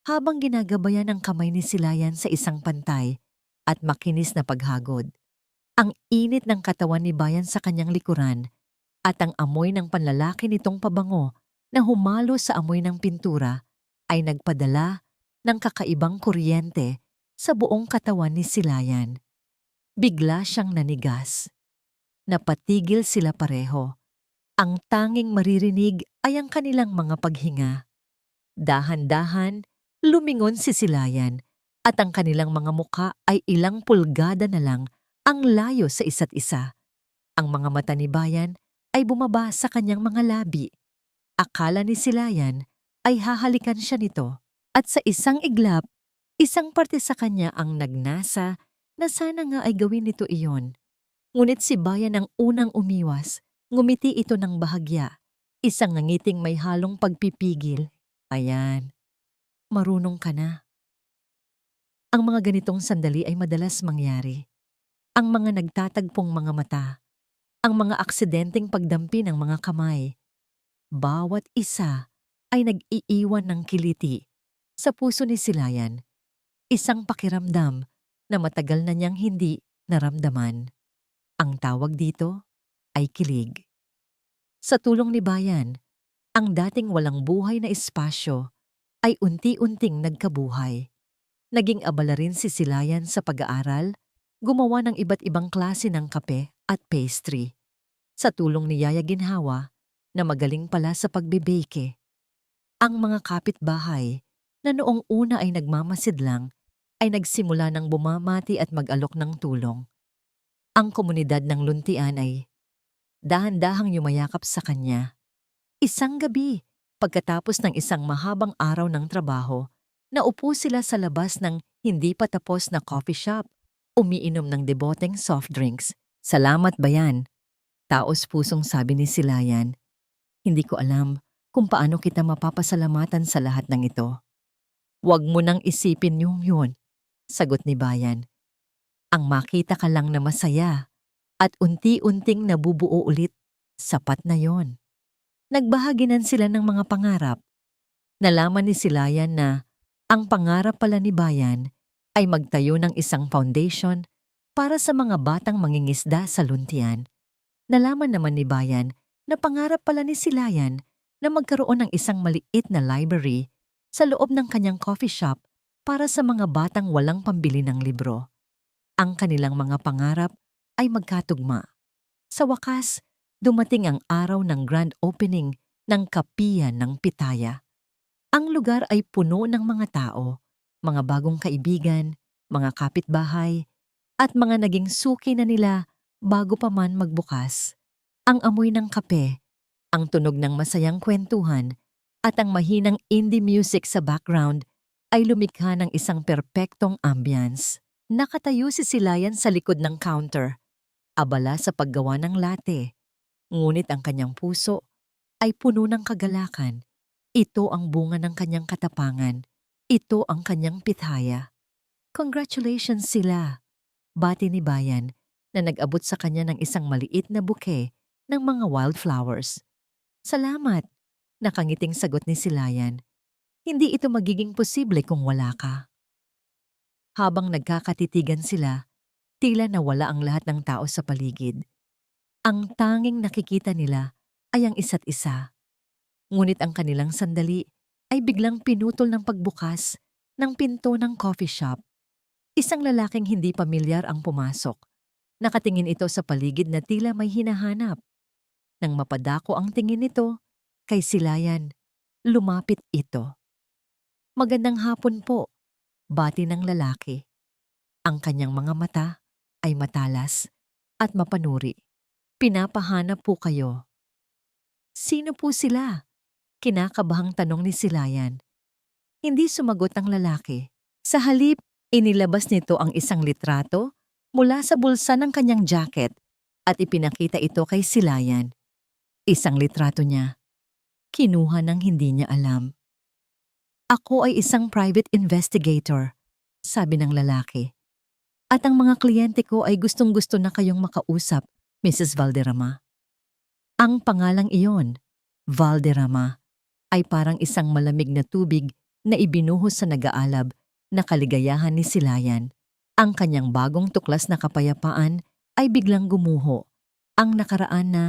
habang ginagabayan ang kamay ni Silayan sa isang pantay at makinis na paghagod. Ang init ng katawan ni Bayan sa kanyang likuran at ang amoy ng panlalaki nitong pabango na humalo sa amoy ng pintura ay nagpadala ng kakaibang kuryente sa buong katawan ni Silayan. Bigla siyang nanigas. Napatigil sila pareho. Ang tanging maririnig ay ang kanilang mga paghinga. Dahan-dahan, lumingon si Silayan at ang kanilang mga muka ay ilang pulgada na lang ang layo sa isa't isa. Ang mga mata ni Bayan ay bumaba sa kanyang mga labi. Akala ni Silayan ay hahalikan siya nito at sa isang iglap, isang parte sa kanya ang nagnasa na sana nga ay gawin nito iyon. Ngunit si Bayan ang unang umiwas. Ngumiti ito ng bahagya, isang ngangiting may halong pagpipigil. Ayan, marunong ka na. Ang mga ganitong sandali ay madalas mangyari. Ang mga nagtatagpong mga mata, ang mga aksidenteng pagdampi ng mga kamay. Bawat isa ay nag-iiwan ng kiliti sa puso ni Silayan. Isang pakiramdam na matagal na niyang hindi naramdaman. Ang tawag dito ay kilig. Sa tulong ni Bayan, ang dating walang buhay na espasyo ay unti-unting nagkabuhay. Naging abala rin si Silayan sa pag-aaral, gumawa ng iba't ibang klase ng kape at pastry. Sa tulong ni Yaya Ginhawa, na magaling pala sa pagbebake. Ang mga kapitbahay, na noong una ay nagmamasid lang, ay nagsimula ng bumamati at mag-alok ng tulong. Ang komunidad ng Luntian ay dahan-dahang yumayakap sa kanya. Isang gabi, pagkatapos ng isang mahabang araw ng trabaho, naupo sila sa labas ng hindi pa tapos na coffee shop, umiinom ng deboteng soft drinks. Salamat bayan. Taos pusong sabi ni Silayan. Hindi ko alam kung paano kita mapapasalamatan sa lahat ng ito. Huwag mo nang isipin yung yun, sagot ni Bayan. Ang makita ka lang na masaya at unti-unting nabubuo ulit, sapat na yon. Nagbahaginan sila ng mga pangarap. Nalaman ni Silayan na ang pangarap pala ni Bayan ay magtayo ng isang foundation para sa mga batang mangingisda sa Luntian. Nalaman naman ni Bayan na pangarap pala ni Silayan na magkaroon ng isang maliit na library sa loob ng kanyang coffee shop para sa mga batang walang pambili ng libro. Ang kanilang mga pangarap ay magkatugma. Sa wakas, dumating ang araw ng grand opening ng Kapihan ng Pitaya. Ang lugar ay puno ng mga tao, mga bagong kaibigan, mga kapitbahay, at mga naging suki na nila bago pa man magbukas. Ang amoy ng kape, ang tunog ng masayang kwentuhan, at ang mahinang indie music sa background ay lumikha ng isang perpektong ambience. Nakatayo si Silayan sa likod ng counter, abala sa paggawa ng latte. Ngunit ang kanyang puso ay puno ng kagalakan. Ito ang bunga ng kanyang katapangan. Ito ang kanyang pitaya. Congratulations sila, bati ni Bayan na nag-abot sa kanya ng isang maliit na bouquet ng mga wildflowers. Salamat, nakangiting sagot ni Silayan. Hindi ito magiging posible kung wala ka. Habang nagkakatitigan sila, tila nawala ang lahat ng tao sa paligid. Ang tanging nakikita nila ay ang isa't isa. Ngunit ang kanilang sandali ay biglang pinutol ng pagbukas ng pinto ng coffee shop. Isang lalaking hindi pamilyar ang pumasok. Nakatingin ito sa paligid na tila may hinahanap. Nang mapadako ang tingin nito kay Silayan, lumapit ito. Magandang hapon po, bati ng lalaki. Ang kanyang mga mata ay matalas at mapanuri. Pinapahanap po kayo. Sino po sila? Kinakabahang tanong ni Silayan. Hindi sumagot ang lalaki. Sa halip, inilabas nito ang isang litrato mula sa bulsa ng kanyang jacket at ipinakita ito kay Silayan. Isang litrato niya. Kinuha ng hindi niya alam. Ako ay isang private investigator, sabi ng lalaki. At ang mga kliyente ko ay gustong-gusto na kayong makausap, Mrs. Valderrama. Ang pangalang iyon, Valderrama, ay parang isang malamig na tubig na ibinuhos sa nag-aalab na kaligayahan ni Silayan. Ang kanyang bagong tuklas na kapayapaan ay biglang gumuho. Ang nakaraan na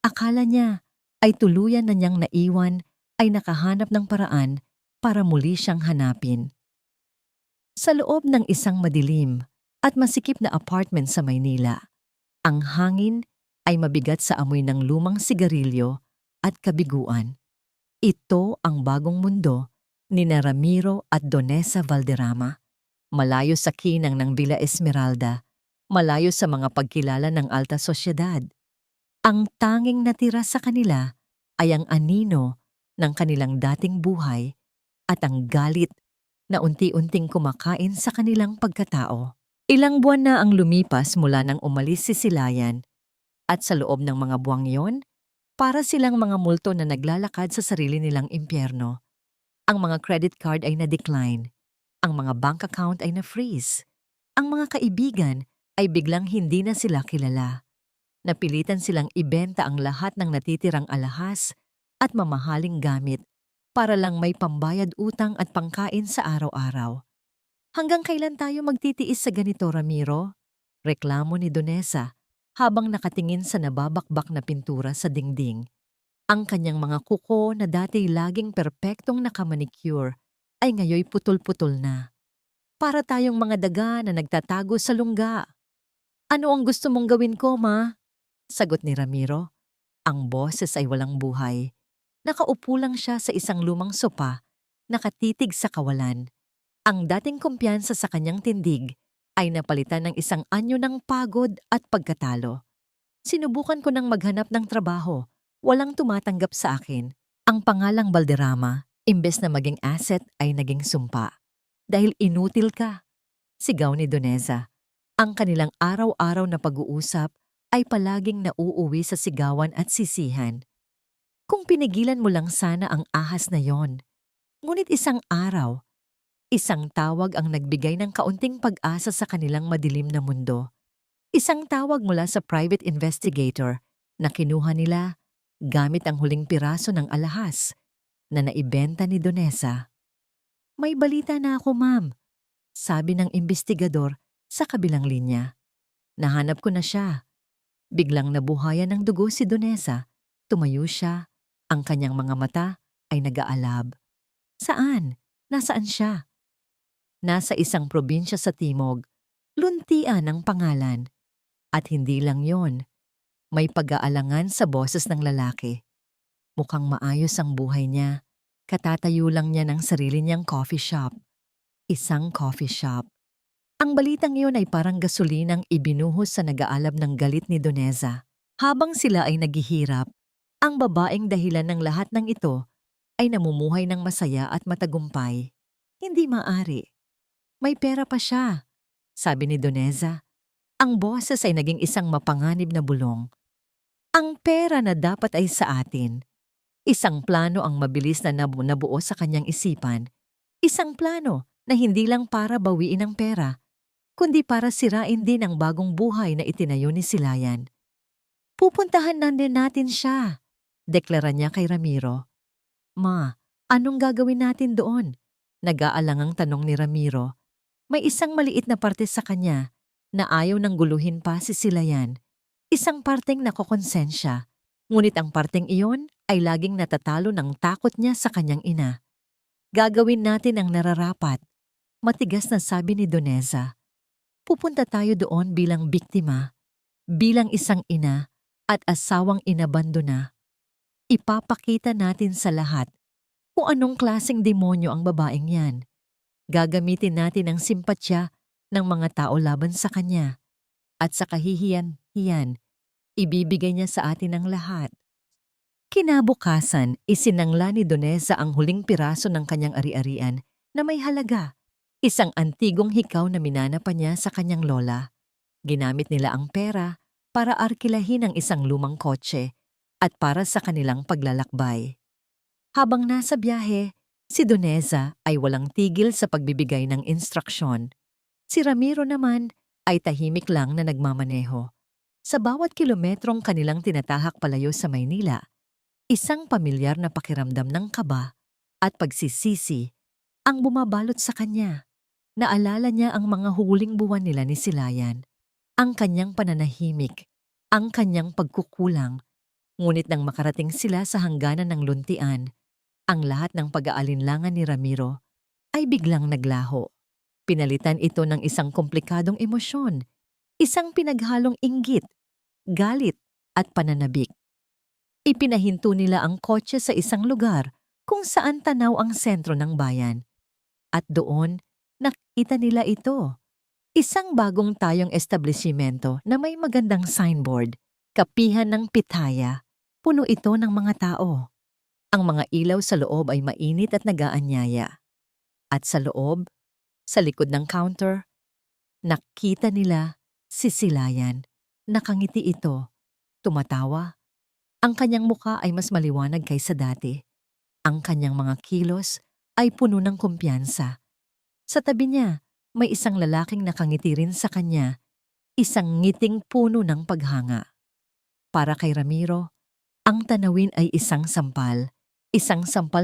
akala niya ay tuluyan na niyang naiwan ay nakahanap ng paraan para muli siyang hanapin. Sa loob ng isang madilim at masikip na apartment sa Maynila, ang hangin ay mabigat sa amoy ng lumang sigarilyo at kabiguan. Ito ang bagong mundo ni na Ramiro at Donesa Valderrama, malayo sa kinang ng Villa Esmeralda, malayo sa mga pagkilala ng alta sosyedad. Ang tanging natira sa kanila ay ang anino ng kanilang dating buhay at ang galit na unti-unting kumakain sa kanilang pagkatao. Ilang buwan na ang lumipas mula nang umalis si Silayan at sa loob ng mga buwang yon, para silang mga multo na naglalakad sa sarili nilang impyerno. Ang mga credit card ay na-decline, ang mga bank account ay na-freeze, ang mga kaibigan ay biglang hindi na sila kilala. Napilitan silang ibenta ang lahat ng natitirang alahas at mamahaling gamit para lang may pambayad utang at pangkain sa araw-araw. Hanggang kailan tayo magtitiis sa ganito, Ramiro? Reklamo ni Donesa habang nakatingin sa nababakbak na pintura sa dingding. Ang kanyang mga kuko na dati laging perpektong nakamanicure ay ngayoy putol-putol na. Para tayong mga daga na nagtatago sa lungga. Ano ang gusto mong gawin ko, ma? Sagot ni Ramiro. Ang boses ay walang buhay. Nakaupo lang siya sa isang lumang sopa, nakatitig sa kawalan. Ang dating kumpiyansa sa kanyang tindig ay napalitan ng isang anyo ng pagod at pagkatalo. Sinubukan ko nang maghanap ng trabaho. Walang tumatanggap sa akin. Ang pangalang Balderrama, imbes na maging asset ay naging sumpa. Dahil inutil ka. Sigaw ni Doneza. Ang kanilang araw-araw na pag-uusap ay palaging nauuwi sa sigawan at sisihan. Kung pinigilan mo lang sana ang ahas na yon. Ngunit isang araw, isang tawag ang nagbigay ng kaunting pag-asa sa kanilang madilim na mundo. Isang tawag mula sa private investigator na kinuha nila gamit ang huling piraso ng alahas na naibenta ni Doneza. May balita na ako, ma'am, sabi ng investigador sa kabilang linya. Nahanap ko na siya. Biglang nabuhayan ng dugo si Doneza. Tumayo siya. Ang kanyang mga mata ay nag-aalab. Saan? Nasaan siya? Nasa isang probinsya sa Timog. Luntian ang pangalan. At hindi lang yon. May pag-aalangan sa boses ng lalaki. Mukhang maayos ang buhay niya. Katatayo lang niya ng sarili niyang coffee shop. Isang coffee shop. Ang balitang iyon ay parang gasolinang ibinuhos sa nag-aalab ng galit ni Doneza. Habang sila ay naghihirap, ang babaeng dahilan ng lahat ng ito ay namumuhay ng masaya at matagumpay. Hindi maari. May pera pa siya, sabi ni Doneza. Ang boses ay naging isang mapanganib na bulong. Ang pera na dapat ay sa atin. Isang plano ang mabilis na nabuo sa kanyang isipan. Isang plano na hindi lang para bawiin ang pera, kundi para sirain din ang bagong buhay na itinayo ni Silayan. Pupuntahan na din natin siya, deklara niya kay Ramiro. Ma, anong gagawin natin doon? Nag-aalangang tanong ni Ramiro. May isang maliit na parte sa kanya na ayaw nang guluhin pa si Silayan. Isang parteng nakokonsensya, ngunit ang parteng iyon ay laging natatalo ng takot niya sa kanyang ina. Gagawin natin ang nararapat, matigas na sabi ni Doneza. Pupunta tayo doon bilang biktima, bilang isang ina at asawang inabandona. Ipapakita natin sa lahat kung anong klaseng demonyo ang babaeng yan. Gagamitin natin ang simpatya ng mga tao laban sa kanya. At sa kahihiyan-hiyan, ibibigay niya sa atin ang lahat. Kinabukasan, isinangla ni Doneza ang huling piraso ng kanyang ari-arian na may halaga. Isang antigong hikaw na minana pa niya sa kanyang lola. Ginamit nila ang pera para arkilahin ang isang lumang kotse at para sa kanilang paglalakbay. Habang nasa biyahe, si Doneza ay walang tigil sa pagbibigay ng instruksyon. Si Ramiro naman ay tahimik lang na nagmamaneho. Sa bawat kilometrong kanilang tinatahak palayo sa Maynila, isang pamilyar na pakiramdam ng kaba at pagsisisi ang bumabalot sa kanya. Naalala niya ang mga huling buwan nila ni Silayan, ang kanyang pananahimik, ang kanyang pagkukulang. Ngunit nang makarating sila sa hangganan ng luntian, ang lahat ng pag-aalinlangan ni Ramiro ay biglang naglaho. Pinalitan ito ng isang komplikadong emosyon, isang pinaghalong inggit, galit at pananabik. Ipinahinto nila ang kotse sa isang lugar kung saan tanaw ang sentro ng bayan. At doon, nakita nila ito. Isang bagong tayong establishmento na may magandang signboard, kapihan ng pitaya. Puno ito ng mga tao. Ang mga ilaw sa loob ay mainit at nag-aanyaya. At sa loob, sa likod ng counter, nakita nila si Silayan. Nakangiti ito, tumatawa. Ang kanyang muka ay mas maliwanag kaysa dati. Ang kanyang mga kilos ay puno ng kumpiyansa. Sa tabi niya, may isang lalaking nakangiti rin sa kanya, isang ngiting puno ng paghanga. Para kay Ramiro, ang tanawin ay isang sampal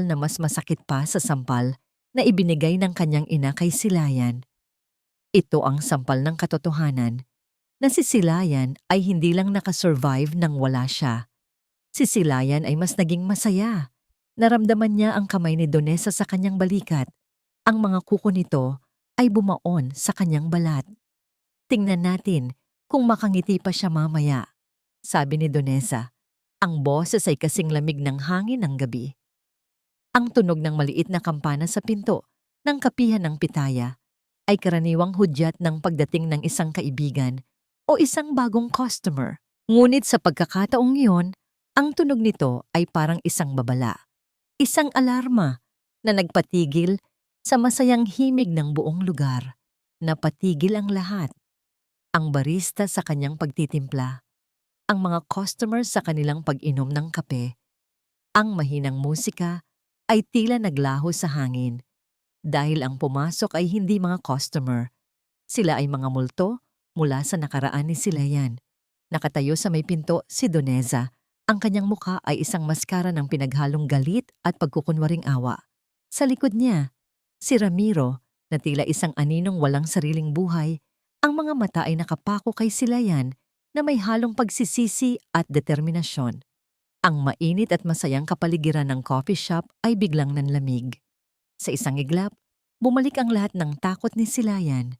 na mas masakit pa sa sampal na ibinigay ng kanyang ina kay Silayan. Ito ang sampal ng katotohanan na si Silayan ay hindi lang nakasurvive nang wala siya. Si Silayan ay mas naging masaya. Naramdaman niya ang kamay ni Doneza sa kanyang balikat. Ang mga kuko nito ay bumaon sa kanyang balat. Tingnan natin kung makangiti pa siya mamaya, sabi ni Donesa. Ang boses ay kasing lamig ng hangin ng gabi. Ang tunog ng maliit na kampana sa pinto ng kapihan ng pitaya ay karaniwang hudyat ng pagdating ng isang kaibigan o isang bagong customer. Ngunit sa pagkakataong iyon, ang tunog nito ay parang isang babala, isang alarma na nagpatigil sa masayang himig ng buong lugar. Napatigil ang lahat. Ang barista sa kanyang pagtitimpla, ang mga customers sa kanilang pag-inom ng kape, ang mahinang musika ay tila naglaho sa hangin dahil ang pumasok ay hindi mga customer. Sila ay mga multo mula sa nakaraan ni Silayan. Nakatayo sa may pinto si Doneza. Ang kanyang mukha ay isang maskara ng pinaghalong galit at pagkukunwaring awa. Sa likod niya, si Ramiro na tila isang aninong walang sariling buhay. Ang mga mata ay nakapako kay Silayan na may halong pagsisisi at determinasyon. Ang mainit at masayang kapaligiran ng coffee shop ay biglang nanlamig. Sa isang iglap, bumalik ang lahat ng takot ni Silayan.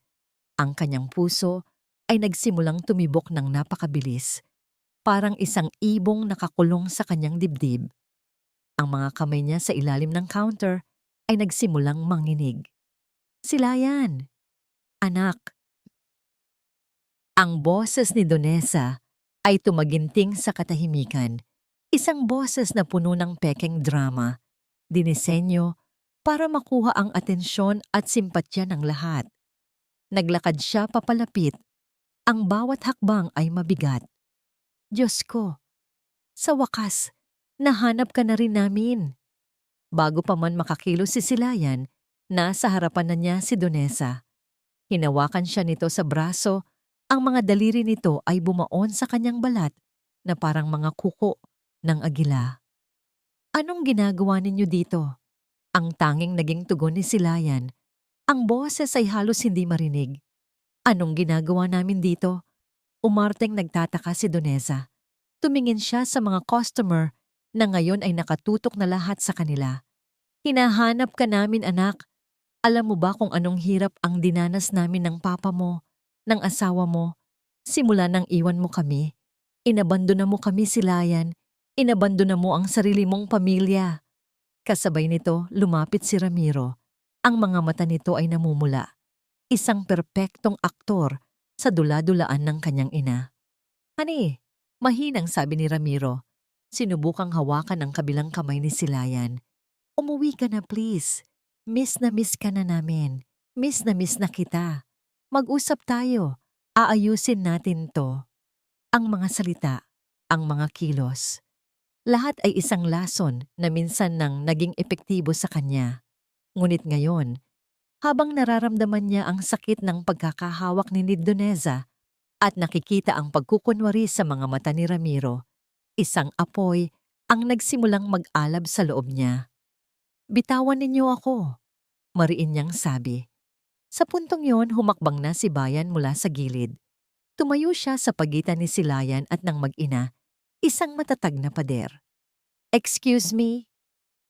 Ang kanyang puso ay nagsimulang tumibok ng napakabilis, parang isang ibong nakakulong sa kanyang dibdib. Ang mga kamay niya sa ilalim ng counter ay nagsimulang manginig. Silayan! Anak! Ang boses ni Donesa ay tumaginting sa katahimikan. Isang boses na puno ng pekeng drama, dinisenyo para makuha ang atensyon at simpatya ng lahat. Naglakad siya papalapit. Ang bawat hakbang ay mabigat. Diyos ko, sa wakas, nahanap ka na rin namin. Bago pa man makakilos si Silayan, nasa harapan na niya si Donesa. Hinawakan siya nito sa braso, ang mga daliri nito ay bumaon sa kanyang balat na parang mga kuko ng agila. Anong ginagawa ninyo dito? Ang tanging naging tugon ni Silayan. Ang boses ay halos hindi marinig. Anong ginagawa namin dito? Umarteng nagtataka si Donesa. Tumingin siya sa mga customer na ngayon ay nakatutok na lahat sa kanila. Hinahanap ka namin, anak. Alam mo ba kung anong hirap ang dinanas namin ng papa mo, ng asawa mo, simula nang iwan mo kami? Inabandona mo kami, Silayan. Inabandona mo ang sarili mong pamilya. Kasabay nito, lumapit si Ramiro. Ang mga mata nito ay namumula. Isang perpektong aktor sa dula-dulaan ng kanyang ina. Hani, mahinang sabi ni Ramiro. Sinubukang hawakan ang kabilang kamay ni Silayan. Umuwi ka na please. Miss ka na namin. Miss na kita. Mag-usap tayo. Aayusin natin to. Ang mga salita, ang mga kilos. Lahat ay isang lason na minsan nang naging epektibo sa kanya. Ngunit ngayon, habang nararamdaman niya ang sakit ng pagkakahawak ni Doneza at nakikita ang pagkukunwari sa mga mata ni Ramiro, isang apoy ang nagsimulang mag-alab sa loob niya. Bitawan ninyo ako, mariin niyang sabi. Sa puntong yon, humakbang na si Bayan mula sa gilid. Tumayo siya sa pagitan ni Silayan at ng mag-ina, isang matatag na pader. Excuse me?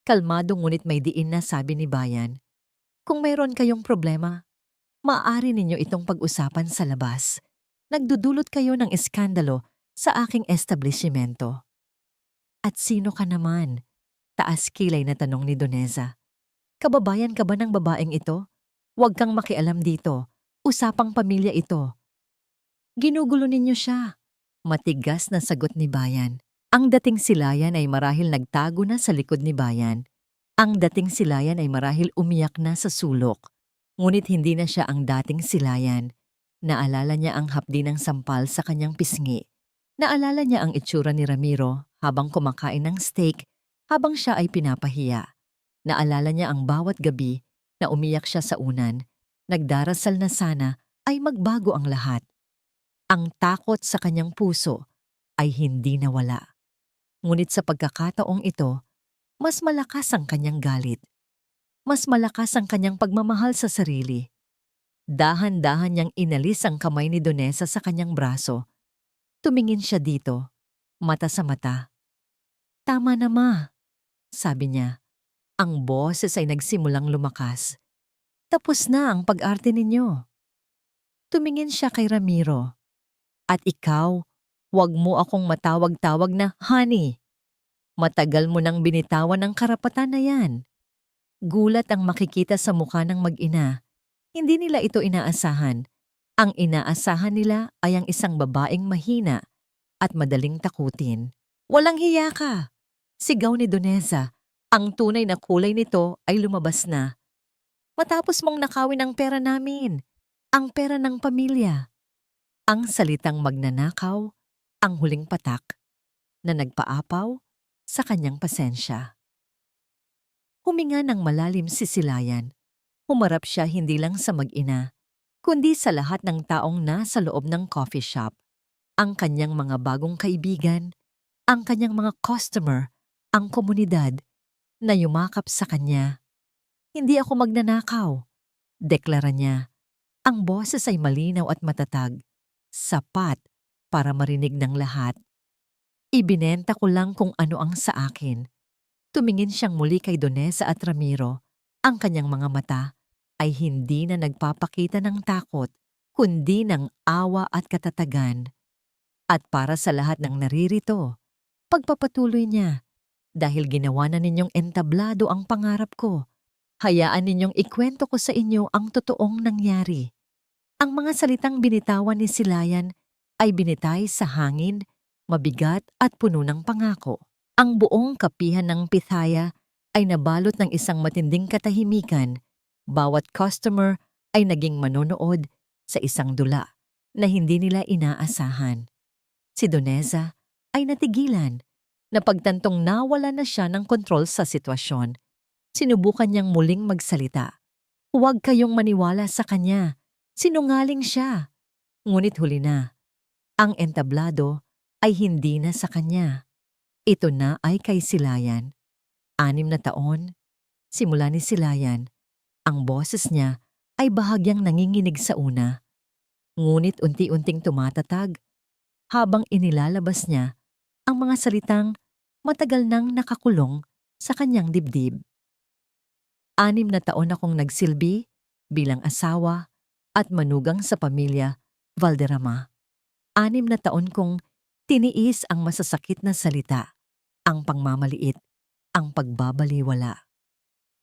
Kalmado ngunit may diin na sabi ni Bayan. Kung mayroon kayong problema, maaari ninyo itong pag-usapan sa labas. Nagdudulot kayo ng eskandalo sa aking establishmento. At sino ka naman? Taas kilay na tanong ni Doneza. Kababayan ka ba ng babaeng ito? Huwag kang makialam dito. Usapang pamilya ito. Ginugulo ninyo siya. Matigas na sagot ni Bayan. Ang dating Silayan ay marahil nagtago na sa likod ni Bayan. Ang dating Silayan ay marahil umiyak na sa sulok. Ngunit hindi na siya ang dating Silayan. Naalala niya ang hapdi ng sampal sa kanyang pisngi. Naalala niya ang itsura ni Ramiro habang kumakain ng steak habang siya ay pinapahiya. Naalala niya ang bawat gabi na umiyak siya sa unan. Nagdarasal na sana ay magbago ang lahat. Ang takot sa kanyang puso ay hindi nawala. Ngunit sa pagkakataong ito, mas malakas ang kanyang galit. Mas malakas ang kanyang pagmamahal sa sarili. Dahan-dahan niyang inalis ang kamay ni Donesa sa kanyang braso. Tumingin siya dito, mata sa mata. Tama na ma, sabi niya. Ang boses ay nagsimulang lumakas. Tapos na ang pag-arte ninyo. Tumingin siya kay Ramiro. At ikaw, huwag mo akong matawag-tawag na honey. Matagal mo nang binitawan ang karapatan na yan. Gulat ang makikita sa mukha ng mag-ina. Hindi nila ito inaasahan. Ang inaasahan nila ay ang isang babaeng mahina at madaling takutin. Walang hiya ka! Sigaw ni Doneza. Ang tunay na kulay nito ay lumabas na. Matapos mong nakawin ang pera namin, ang pera ng pamilya. Ang salitang magnanakaw, ang huling patak na nagpaapaw sa kanyang pasensya. Huminga ng malalim si Silayan. Humarap siya hindi lang sa mag-ina, kundi sa lahat ng taong nasa loob ng coffee shop. Ang kanyang mga bagong kaibigan, ang kanyang mga customer, ang komunidad na yumakap sa kanya. Hindi ako magnanakaw, deklara niya. Ang boses ay malinaw at matatag, sapat para marinig ng lahat. Ibinenta ko lang kung ano ang sa akin. Tumingin siyang muli kay Doneza at Ramiro. Ang kanyang mga mata ay hindi na nagpapakita ng takot, kundi ng awa at katatagan. At para sa lahat ng naririto, pagpapatuloy niya, dahil ginawa na ninyong entablado ang pangarap ko, hayaan ninyong ikwento ko sa inyo ang totoong nangyari. Ang mga salitang binitawan ni Silayan ay binitay sa hangin, mabigat at puno ng pangako. Ang buong kapihan ng Pithaya ay nabalot ng isang matinding katahimikan. Bawat customer ay naging manonood sa isang dula na hindi nila inaasahan. Si Doneza ay natigilan na pagtantong nawala na siya ng kontrol sa sitwasyon. Sinubukan niyang muling magsalita. Huwag kayong maniwala sa kanya. Sinungaling siya. Ngunit huli na. Ang entablado ay hindi na sa kanya. Ito na ay kay Silayan. 6 na taon, simula ni Silayan. Ang boses niya ay bahagyang nanginginig sa una. Ngunit unti-unting tumatatag habang inilalabas niya ang mga salitang matagal nang nakakulong sa kanyang dibdib. 6 na taon akong nagsilbi bilang asawa at manugang sa pamilya Valderrama. 6 na taon kong tiniis ang masasakit na salita, ang pangmamaliit, ang pagbabaliwala.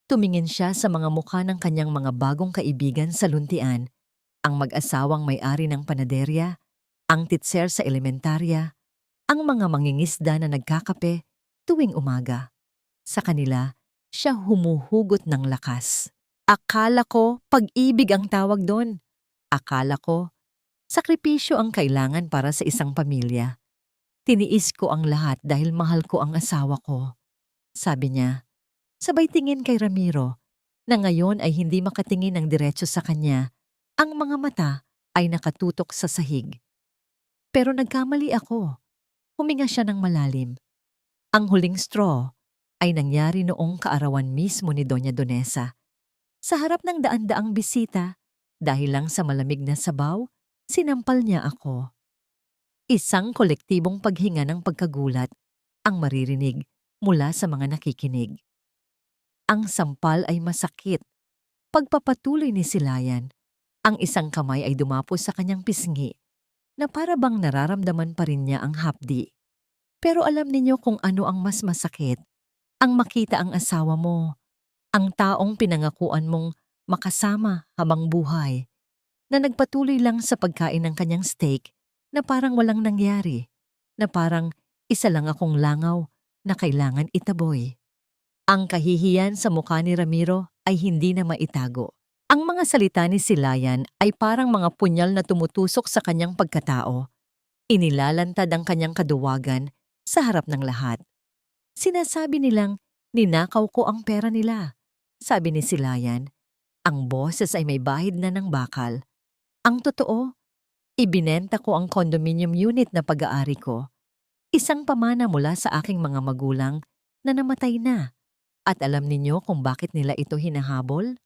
Tumingin siya sa mga mukha ng kanyang mga bagong kaibigan sa luntian, ang mag-asawang may-ari ng panaderya, ang titser sa elementarya, ang mga mangingisda na nagkakape tuwing umaga. Sa kanila, siya humuhugot ng lakas. Akala ko pag-ibig ang tawag doon. Akala ko sakripisyo ang kailangan para sa isang pamilya. Tiniis ko ang lahat dahil mahal ko ang asawa ko. Sabi niya, sabay tingin kay Ramiro na ngayon ay hindi makatingin ng diretso sa kanya. Ang mga mata ay nakatutok sa sahig. Pero nagkamali ako. Huminga siya ng malalim. Ang huling straw ay nangyari noong kaarawan mismo ni Doña Doneza. Sa harap ng daan-daang bisita, dahil lang sa malamig na sabaw, sinampal niya ako. Isang kolektibong paghinga ng pagkagulat ang maririnig mula sa mga nakikinig. Ang sampal ay masakit. Pagpapatuloy ni Silayan, ang isang kamay ay dumapos sa kanyang pisngi na para bang nararamdaman pa rin niya ang hapdi. Pero alam ninyo kung ano ang mas masakit? Ang makita ang asawa mo, ang taong pinangakuan mong makasama habang buhay, na nagpatuloy lang sa pagkain ng kanyang steak na parang walang nangyari, na parang isa lang akong langaw na kailangan itaboy. Ang kahihiyan sa mukha ni Ramiro ay hindi na maitago. Ang mga salita ni Silayan ay parang mga punyal na tumutusok sa kanyang pagkatao. Inilalantad ang kanyang kaduwagan sa harap ng lahat. Sinasabi nilang, ninakaw ko ang pera nila. Sabi ni Silayan, ang boses ay may bahid na ng bakal. Ang totoo, ibinenta ko ang condominium unit na pag-aari ko. Isang pamana mula sa aking mga magulang na namatay na. At alam ninyo kung bakit nila ito hinahabol?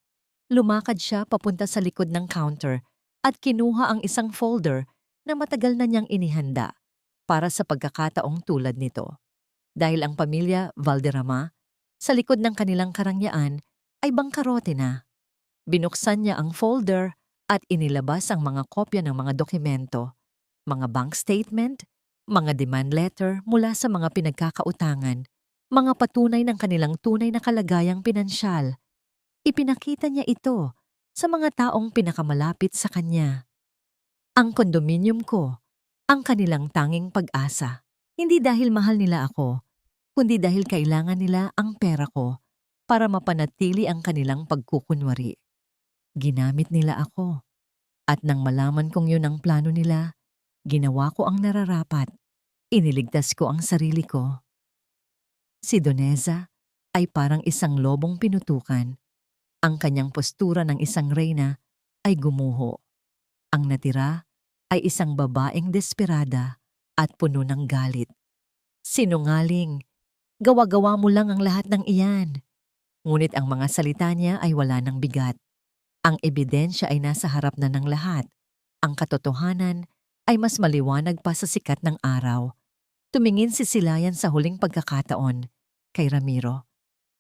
Lumakad siya papunta sa likod ng counter at kinuha ang isang folder na matagal na niyang inihanda para sa pagkakataong tulad nito. Dahil ang pamilya Valderrama, sa likod ng kanilang karangyaan, ay bangkarote na. Binuksan niya ang folder at inilabas ang mga kopya ng mga dokumento, mga bank statement, mga demand letter mula sa mga pinagkakautangan, mga patunay ng kanilang tunay na kalagayang pinansyal. Ipinakita niya ito sa mga taong pinakamalapit sa kanya. Ang kondominium ko, ang kanilang tanging pag-asa. Hindi dahil mahal nila ako, kundi dahil kailangan nila ang pera ko para mapanatili ang kanilang pagkukunwari. Ginamit nila ako. At nang malaman kong yun ang plano nila, ginawa ko ang nararapat. Iniligtas ko ang sarili ko. Si Doneza ay parang isang lobong pinutukan. Ang kanyang postura ng isang reyna ay gumuho. Ang natira ay isang babaeng desperada at puno ng galit. Sinungaling, gawa-gawa mo lang ang lahat ng iyan. Ngunit ang mga salita niya ay wala ng bigat. Ang ebidensya ay nasa harap na ng lahat. Ang katotohanan ay mas maliwanag pa sa sikat ng araw. Tumingin si Silayan sa huling pagkakataon kay Ramiro.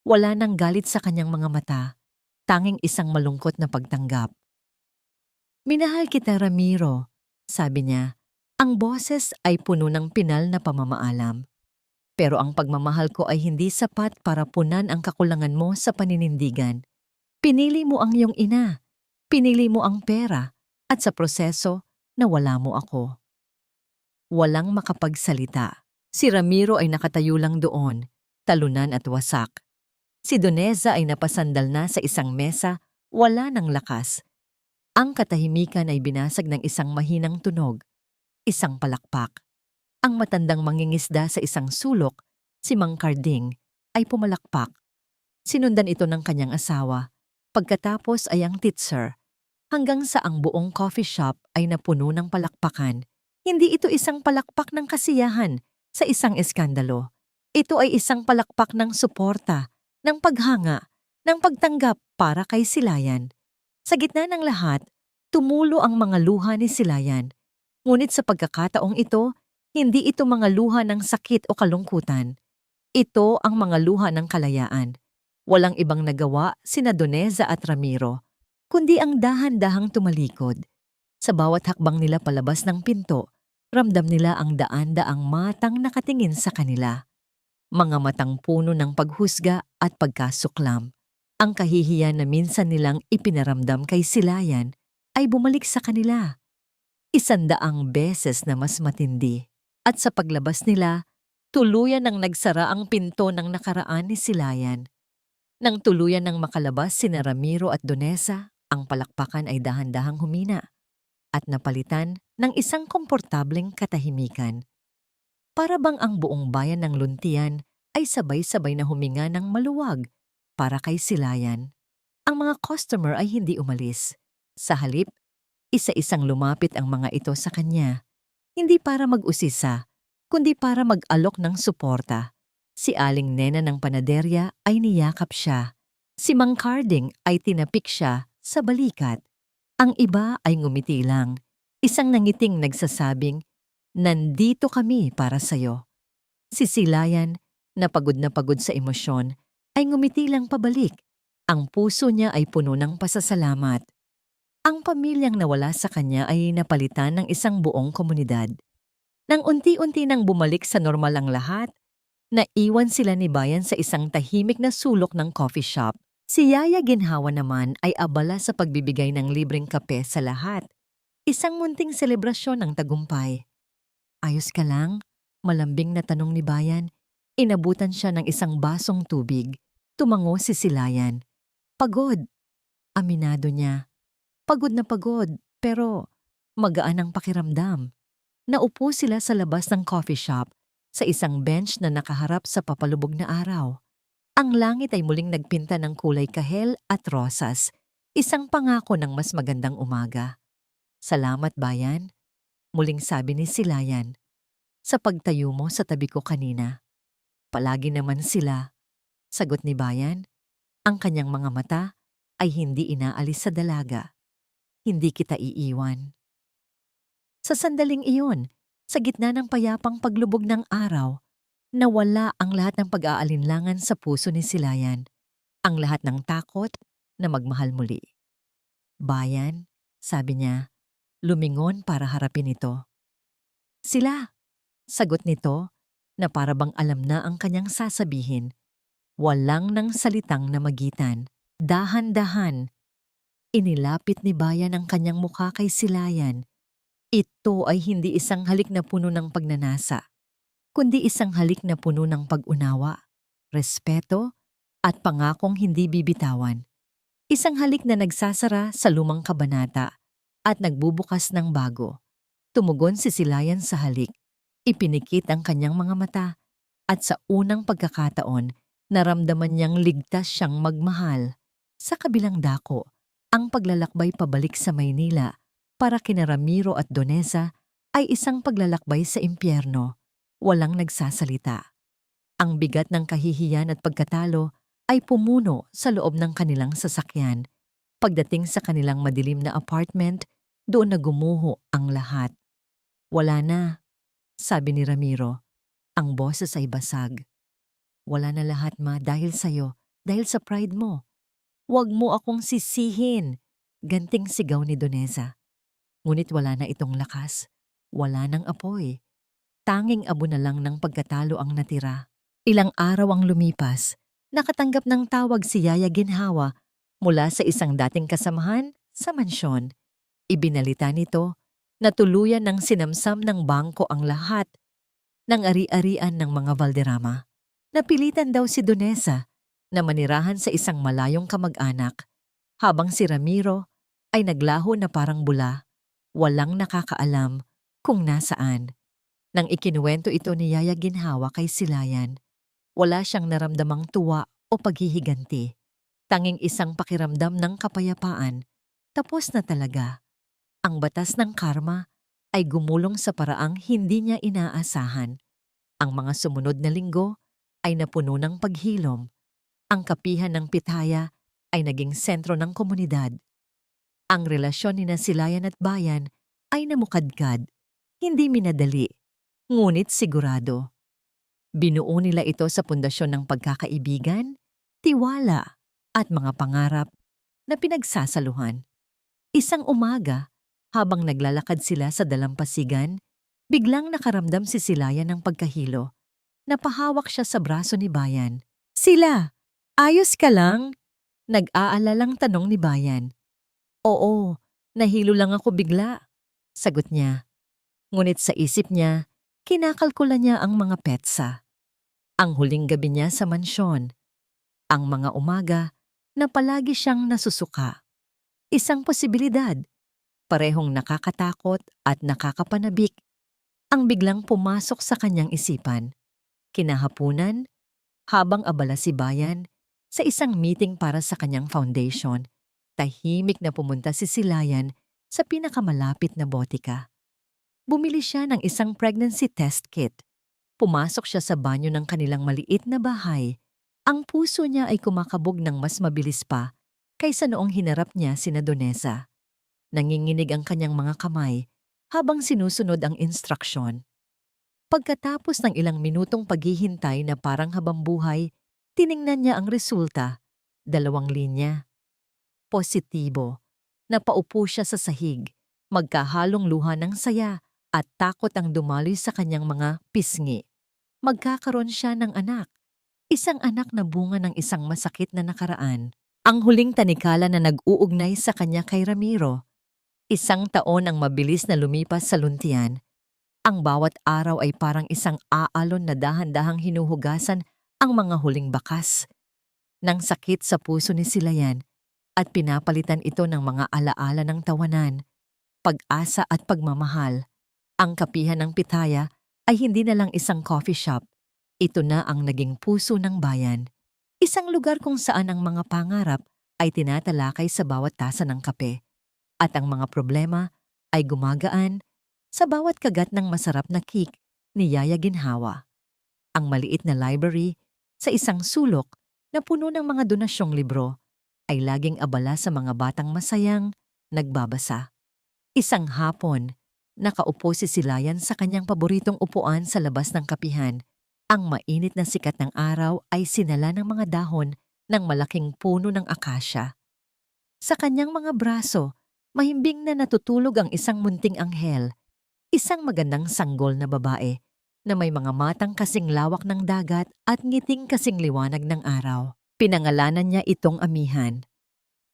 Wala nang galit sa kanyang mga mata, tanging isang malungkot na pagtanggap. "Minahal kita, Ramiro," sabi niya. Ang boses ay puno ng pinal na pamamaalam. "Pero ang pagmamahal ko ay hindi sapat para punan ang kakulangan mo sa paninindigan. Pinili mo ang iyong ina, pinili mo ang pera, at sa proseso, nawala mo ako." Walang makapagsalita. Si Ramiro ay nakatayo lang doon, talunan at wasak. Si Doneza ay napasandal na sa isang mesa, wala ng lakas. Ang katahimikan ay binasag ng isang mahinang tunog, isang palakpak. Ang matandang mangingisda sa isang sulok, si Mang Carding, ay pumalakpak. Sinundan ito ng kanyang asawa. Pagkatapos ay ang titser, hanggang sa ang buong coffee shop ay napuno ng palakpakan. Hindi ito isang palakpak ng kasiyahan sa isang eskandalo. Ito ay isang palakpak ng suporta, ng paghanga, ng pagtanggap para kay Silayan. Sa gitna ng lahat, tumulo ang mga luha ni Silayan. Ngunit sa pagkakataong ito, hindi ito mga luha ng sakit o kalungkutan. Ito ang mga luha ng kalayaan. Walang ibang nagawa sina Doneza at Ramiro, kundi ang dahan-dahang tumalikod. Sa bawat hakbang nila palabas ng pinto, ramdam nila ang daan-daang matang nakatingin sa kanila. Mga matang puno ng paghusga at pagkasuklam. Ang kahihiyan na minsan nilang ipinaramdam kay Silayan ay bumalik sa kanila. 100 beses na mas matindi. At sa paglabas nila, tuluyan nang nagsara ang pinto ng nakaraan ni Silayan. Nang tuluyan nang makalabas sina Ramiro at Doneza, ang palakpakan ay dahan-dahang humina at napalitan ng isang komportableng katahimikan. Para bang ang buong bayan ng Luntian ay sabay-sabay na huminga ng maluwag para kay Silayan. Ang mga customer ay hindi umalis. Sa halip, isa-isang lumapit ang mga ito sa kanya. Hindi para mag-usisa, kundi para mag-alok ng suporta. Si Aling Nena ng panaderya ay niyakap siya. Si Mang Carding ay tinapik siya sa balikat. Ang iba ay ngumiti lang. Isang nangiting nagsasabing, "Nandito kami para sa'yo." Si Silayan, na pagod sa emosyon, ay ngumiti lang pabalik. Ang puso niya ay puno ng pasasalamat. Ang pamilyang nawala sa kanya ay napalitan ng isang buong komunidad. Nang unti-unti nang bumalik sa normal ang lahat, naiwan sila ni Bayan sa isang tahimik na sulok ng coffee shop. Si Yaya Ginhawa naman ay abala sa pagbibigay ng libreng kape sa lahat. Isang munting selebrasyon ng tagumpay. "Ayos ka lang?" Malambing na tanong ni Bayan. Inabutan siya ng isang basong tubig. Tumango si Silayan. "Pagod," aminado niya. Pagod na pagod, pero magaan ang pakiramdam. Naupo sila sa labas ng coffee shop, sa isang bench na nakaharap sa papalubog na araw. Ang langit ay muling nagpinta ng kulay kahel at rosas, isang pangako ng mas magandang umaga. "Salamat, Bayan," muling sabi ni Silayan, "sa pagtayo mo sa tabi ko kanina." "Palagi naman sila," sagot ni Bayan. Ang kanyang mga mata ay hindi inaalis sa dalaga. "Hindi kita iiwan." Sa sandaling iyon, sa gitna ng payapang paglubog ng araw, nawala ang lahat ng pag-aalinlangan sa puso ni Silayan. Ang lahat ng takot na magmahal muli. Bayan, sabi niya, lumingon para harapin ito. Sila, sagot nito na para bang alam na ang kanyang sasabihin. Walang nang salitang namagitan. Dahan-dahan, inilapit ni Bayan ang kanyang mukha kay Silayan. Ito ay hindi isang halik na puno ng pagnanasa, kundi isang halik na puno ng pag-unawa, respeto, at pangakong hindi bibitawan. Isang halik na nagsasara sa lumang kabanata at nagbubukas ng bago. Tumugon si Silayan sa halik, ipinikit ang kanyang mga mata, at sa unang pagkakataon, naramdaman niyang ligtas siyang magmahal. Sa kabilang dako, ang paglalakbay pabalik sa Maynila para kina Ramiro at Donesa ay isang paglalakbay sa impyerno. Walang nagsasalita. Ang bigat ng kahihiyan at pagkatalo ay pumuno sa loob ng kanilang sasakyan. Pagdating sa kanilang madilim na apartment, doon na gumuho ang lahat. Wala na, sabi ni Ramiro. Ang boses ay basag. Wala na lahat, ma, dahil sa'yo, dahil sa pride mo. Huwag mo akong sisihin, ganting sigaw ni Donesa. Ngunit wala na itong lakas, wala nang apoy. Tanging abo na lang ng pagkatalo ang natira. Ilang araw ang lumipas, nakatanggap ng tawag si Yaya Ginhawa mula sa isang dating kasamahan sa mansyon. Ibinalita nito na tuluyan ng sinamsam ng bangko ang lahat ng ari-arian ng mga Valderrama. Napilitan daw si Donesa na manirahan sa isang malayong kamag-anak, habang si Ramiro ay naglaho na parang bula, walang nakakaalam kung nasaan. Nang ikinuwento ito ni Yaya Ginhawa kay Silayan, wala siyang naramdamang tuwa o paghihiganti. Tanging isang pakiramdam ng kapayapaan. Tapos na talaga. Ang batas ng karma ay gumulong sa paraang hindi niya inaasahan. Ang mga sumunod na linggo ay napuno ng paghilom. Ang kapihan ng Pitaya ay naging sentro ng komunidad. Ang relasyon ni Silayan at Bayan ay namukadkad, hindi minadali, ngunit sigurado. Binuo nila ito sa pundasyon ng pagkakaibigan, tiwala, at mga pangarap na pinagsasaluhan. Isang umaga, habang naglalakad sila sa dalampasigan, biglang nakaramdam si Silayan ng pagkahilo. Napahawak siya sa braso ni Bayan. Sila, ayos ka lang? Nag-aalalang tanong ni Bayan. Oo, nahilo lang ako bigla, sagot niya. Ngunit sa isip niya, kinakalkula niya ang mga petsa. Ang huling gabi niya sa mansyon. Ang mga umaga na palagi siyang nasusuka. Isang posibilidad, parehong nakakatakot at nakakapanabik, ang biglang pumasok sa kanyang isipan. Kinahapunan, habang abala si Bayan sa isang meeting para sa kanyang foundation, tahimik na pumunta si Silayan sa pinakamalapit na botika. Bumili siya ng isang pregnancy test kit. Pumasok siya sa banyo ng kanilang maliit na bahay. Ang puso niya ay kumakabog ng mas mabilis pa kaysa noong hinarap niya sina Donesa. Nanginginig ang kanyang mga kamay habang sinusunod ang instruksyon. Pagkatapos ng ilang minutong paghihintay na parang habambuhay, tiningnan niya ang resulta, 2 linya. Positibo. Napaupo siya sa sahig, magkahalong luha ng saya at takot ang dumaloy sa kanyang mga pisngi. Magkakaroon siya ng anak, isang anak na bunga ng isang masakit na nakaraan. Ang huling tanikala na nag-uugnay sa kanya kay Ramiro. 1 taon ang mabilis na lumipas sa luntian. Ang bawat araw ay parang isang aalon na dahan-dahang hinuhugasan ang mga huling bakas ng sakit sa puso ni Silayan at pinapalitan ito ng mga alaala ng tawanan, pag-asa at pagmamahal. Ang kapihan ng Pitaya ay hindi na lang isang coffee shop. Ito na ang naging puso ng bayan. Isang lugar kung saan ang mga pangarap ay tinatalakay sa bawat tasa ng kape at ang mga problema ay gumagaan sa bawat kagat ng masarap na cake ni Yaya Ginhawa. Ang maliit na library sa isang sulok na puno ng mga donasyong libro ay laging abala sa mga batang masayang nagbabasa. Isang hapon, nakaupo si Silayan sa kanyang paboritong upuan sa labas ng kapihan. Ang mainit na sikat ng araw ay sinala ng mga dahon ng malaking puno ng akasya. Sa kanyang mga braso, mahimbing na natutulog ang isang munting anghel, isang magandang sanggol na babae na may mga matang kasing lawak ng dagat at ngiting kasing liwanag ng araw. Pinangalanan niya itong Amihan.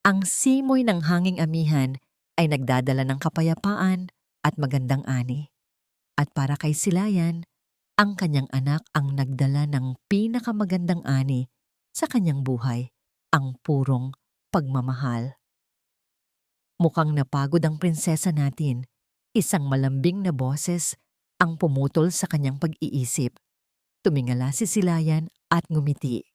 Ang simoy ng hanging amihan ay nagdadala ng kapayapaan at magandang ani. At para kay Silayan, ang kanyang anak ang nagdala ng pinakamagandang ani sa kanyang buhay, ang purong pagmamahal. Mukhang napagod ang prinsesa natin. Isang malambing na boses ang pumutol sa kanyang pag-iisip. Tumingala si Silayan at ngumiti.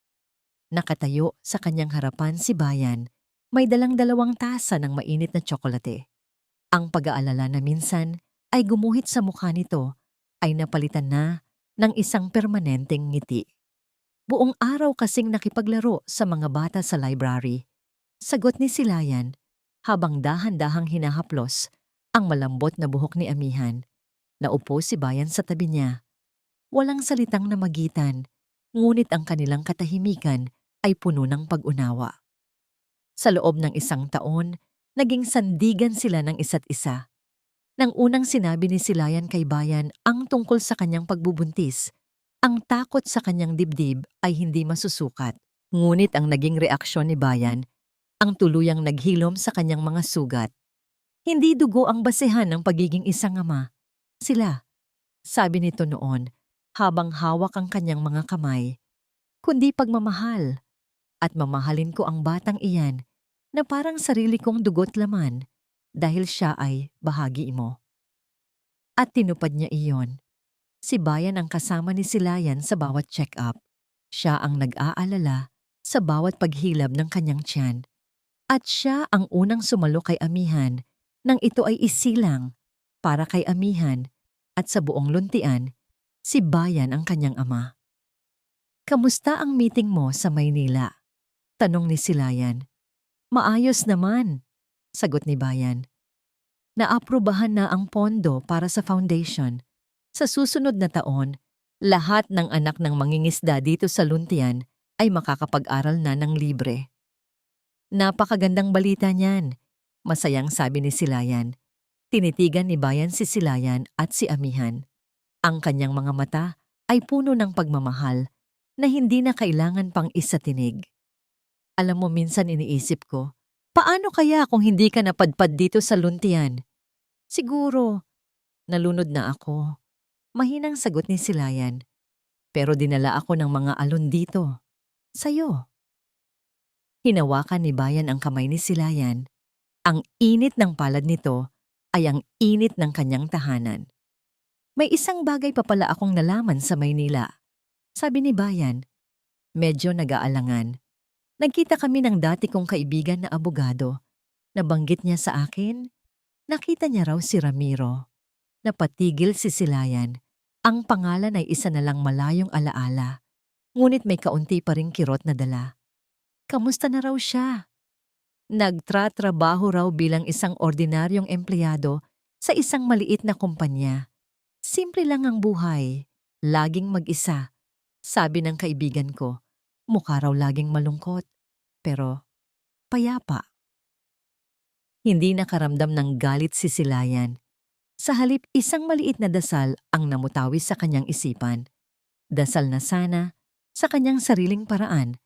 Nakatayo sa kanyang harapan si Bayan. May dalang 2 tasa ng mainit na tsokolate. Ang pag-aalala na minsan ay gumuhit sa mukha nito ay napalitan na ng isang permanenteng ngiti. Buong araw kasing nakipaglaro sa mga bata sa library. Sagot ni Silayan habang dahan-dahang hinahaplos ang malambot na buhok ni Amihan. Naupo si Bayan sa tabi niya. Walang salitang namagitan, ngunit ang kanilang katahimikan ay puno ng pag-unawa. Sa loob ng 1 taon, naging sandigan sila ng isa't isa. Nang unang sinabi ni Silayan kay Bayan ang tungkol sa kanyang pagbubuntis, ang takot sa kanyang dibdib ay hindi masusukat. Ngunit ang naging reaksyon ni Bayan, ang tuluyang naghilom sa kanyang mga sugat. Hindi dugo ang basehan ng pagiging isang ama. Sila, sabi nito noon, habang hawak ang kanyang mga kamay, kundi pagmamahal. At mamahalin ko ang batang iyan na parang sarili kong dugo't laman dahil siya ay bahagi mo. At tinupad niya iyon. Si Bayan ang kasama ni Silayan sa bawat check-up. Siya ang nag-aalala sa bawat paghilab ng kanyang tiyan. At siya ang unang sumalo kay Amihan nang ito ay isilang para kay Amihan at sa buong luntian, si Bayan ang kanyang ama. Kamusta ang meeting mo sa Maynila? Tanong ni Silayan. Maayos naman, sagot ni Bayan. Naaprubahan na ang pondo para sa foundation. Sa susunod na taon, lahat ng anak ng mangingisda dito sa Luntian ay makakapag-aral na ng libre. Napakagandang balita niyan, masayang sabi ni Silayan. Tinitigan ni Bayan si Silayan at si Amihan. Ang kanyang mga mata ay puno ng pagmamahal na hindi na kailangan pang isatinig. Alam mo, minsan iniisip ko, paano kaya kung hindi ka napadpad dito sa Luntian? Siguro, nalunod na ako. Mahinang sagot ni Silayan. Pero dinala ako ng mga alon dito. Sa'yo. Hinawakan ni Bayan ang kamay ni Silayan. Ang init ng palad nito ay ang init ng kanyang tahanan. May isang bagay pa pala akong nalaman sa Maynila. Sabi ni Bayan, medyo nag-aalangan. Nagkita kami ng dati kong kaibigan na abogado. Nabanggit niya sa akin, nakita niya raw si Ramiro. Napatigil si Silayan. Ang pangalan ay isa na lang malayong alaala. Ngunit may kaunti pa ring kirot na dala. Kamusta na raw siya? Nagtratrabaho raw bilang isang ordinaryong empleyado sa isang maliit na kumpanya. Simple lang ang buhay, laging mag-isa. Sabi ng kaibigan ko, mukha raw laging malungkot, pero payapa. Hindi nakaramdam ng galit si Silayan. Sa halip, isang maliit na dasal ang namutawi sa kanyang isipan. Dasal na sana, sa kanyang sariling paraan,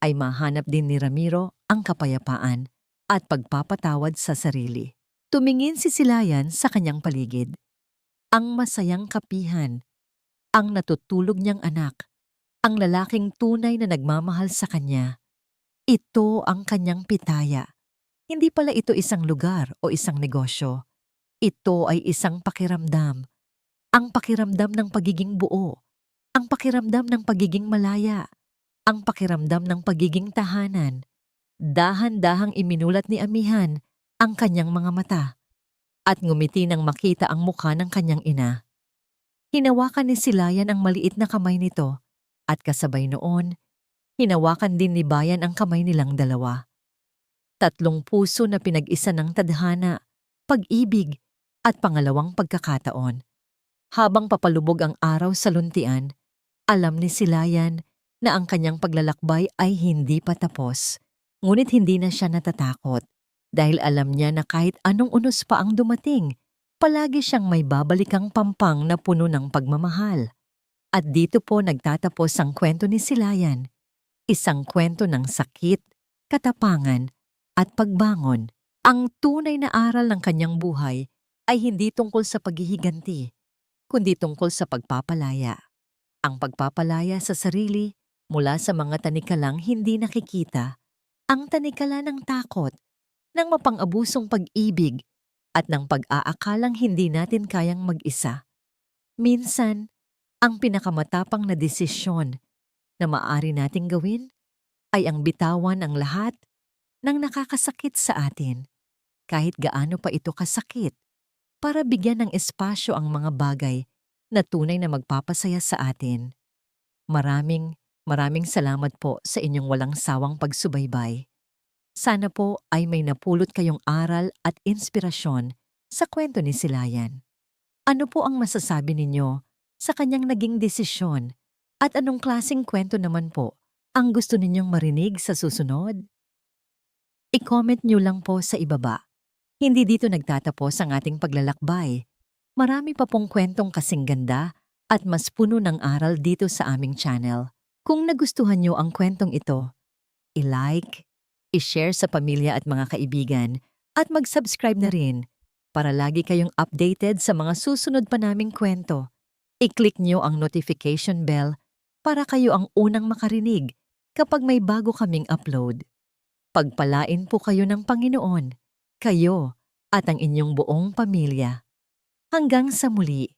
ay mahanap din ni Ramiro ang kapayapaan at pagpapatawad sa sarili. Tumingin si Silayan sa kanyang paligid. Ang masayang kapihan, ang natutulog niyang anak, ang lalaking tunay na nagmamahal sa kanya. Ito ang kanyang pitaya. Hindi pala ito isang lugar o isang negosyo. Ito ay isang pakiramdam. Ang pakiramdam ng pagiging buo. Ang pakiramdam ng pagiging malaya. Ang pakiramdam ng pagiging tahanan. Dahan-dahang iminulat ni Amihan ang kanyang mga mata at ngumiti nang makita ang mukha ng kanyang ina. Hinawakan ni Silayan ang maliit na kamay nito. At kasabay noon, hinawakan din ni Bayan ang kamay nilang dalawa. 3 puso na pinag-isa ng tadhana, pag-ibig, at pangalawang pagkakataon. Habang papalubog ang araw sa Luntian, alam ni Silayan na ang kanyang paglalakbay ay hindi pa tapos. Ngunit hindi na siya natatakot. Dahil alam niya na kahit anong unos pa ang dumating, palagi siyang may babalikang pampang na puno ng pagmamahal. At dito po nagtatapos ang kwento ni Silayan. Isang kwento ng sakit, katapangan, at pagbangon. Ang tunay na aral ng kanyang buhay ay hindi tungkol sa paghihiganti, kundi tungkol sa pagpapalaya. Ang pagpapalaya sa sarili mula sa mga tanikalang hindi nakikita, ang tanikala ng takot, ng mapang-abusong pag-ibig, at ng pag-aakalang hindi natin kayang mag-isa. Minsan, ang pinakamatapang na desisyon na maaari nating gawin ay ang bitawan ang lahat ng nakakasakit sa atin, kahit gaano pa ito kasakit, para bigyan ng espasyo ang mga bagay na tunay na magpapasaya sa atin. Maraming salamat po sa inyong walang sawang pagsubaybay. Sana po ay may napulot kayong aral at inspirasyon sa kwento ni Silayan. Ano po ang masasabi ninyo sa kanyang naging desisyon at anong klaseng kwento naman po ang gusto ninyong marinig sa susunod? I-comment nyo lang po sa ibaba. Hindi dito nagtatapos ang ating paglalakbay. Marami pa pong kwentong kasing ganda at mas puno ng aral dito sa aming channel. Kung nagustuhan nyo ang kwentong ito, i-like, i-share sa pamilya at mga kaibigan, at mag-subscribe na rin para lagi kayong updated sa mga susunod pa naming kwento. I-click nyo ang notification bell para kayo ang unang makarinig kapag may bago kaming upload. Pagpalain po kayo ng Panginoon, kayo at ang inyong buong pamilya. Hanggang sa muli.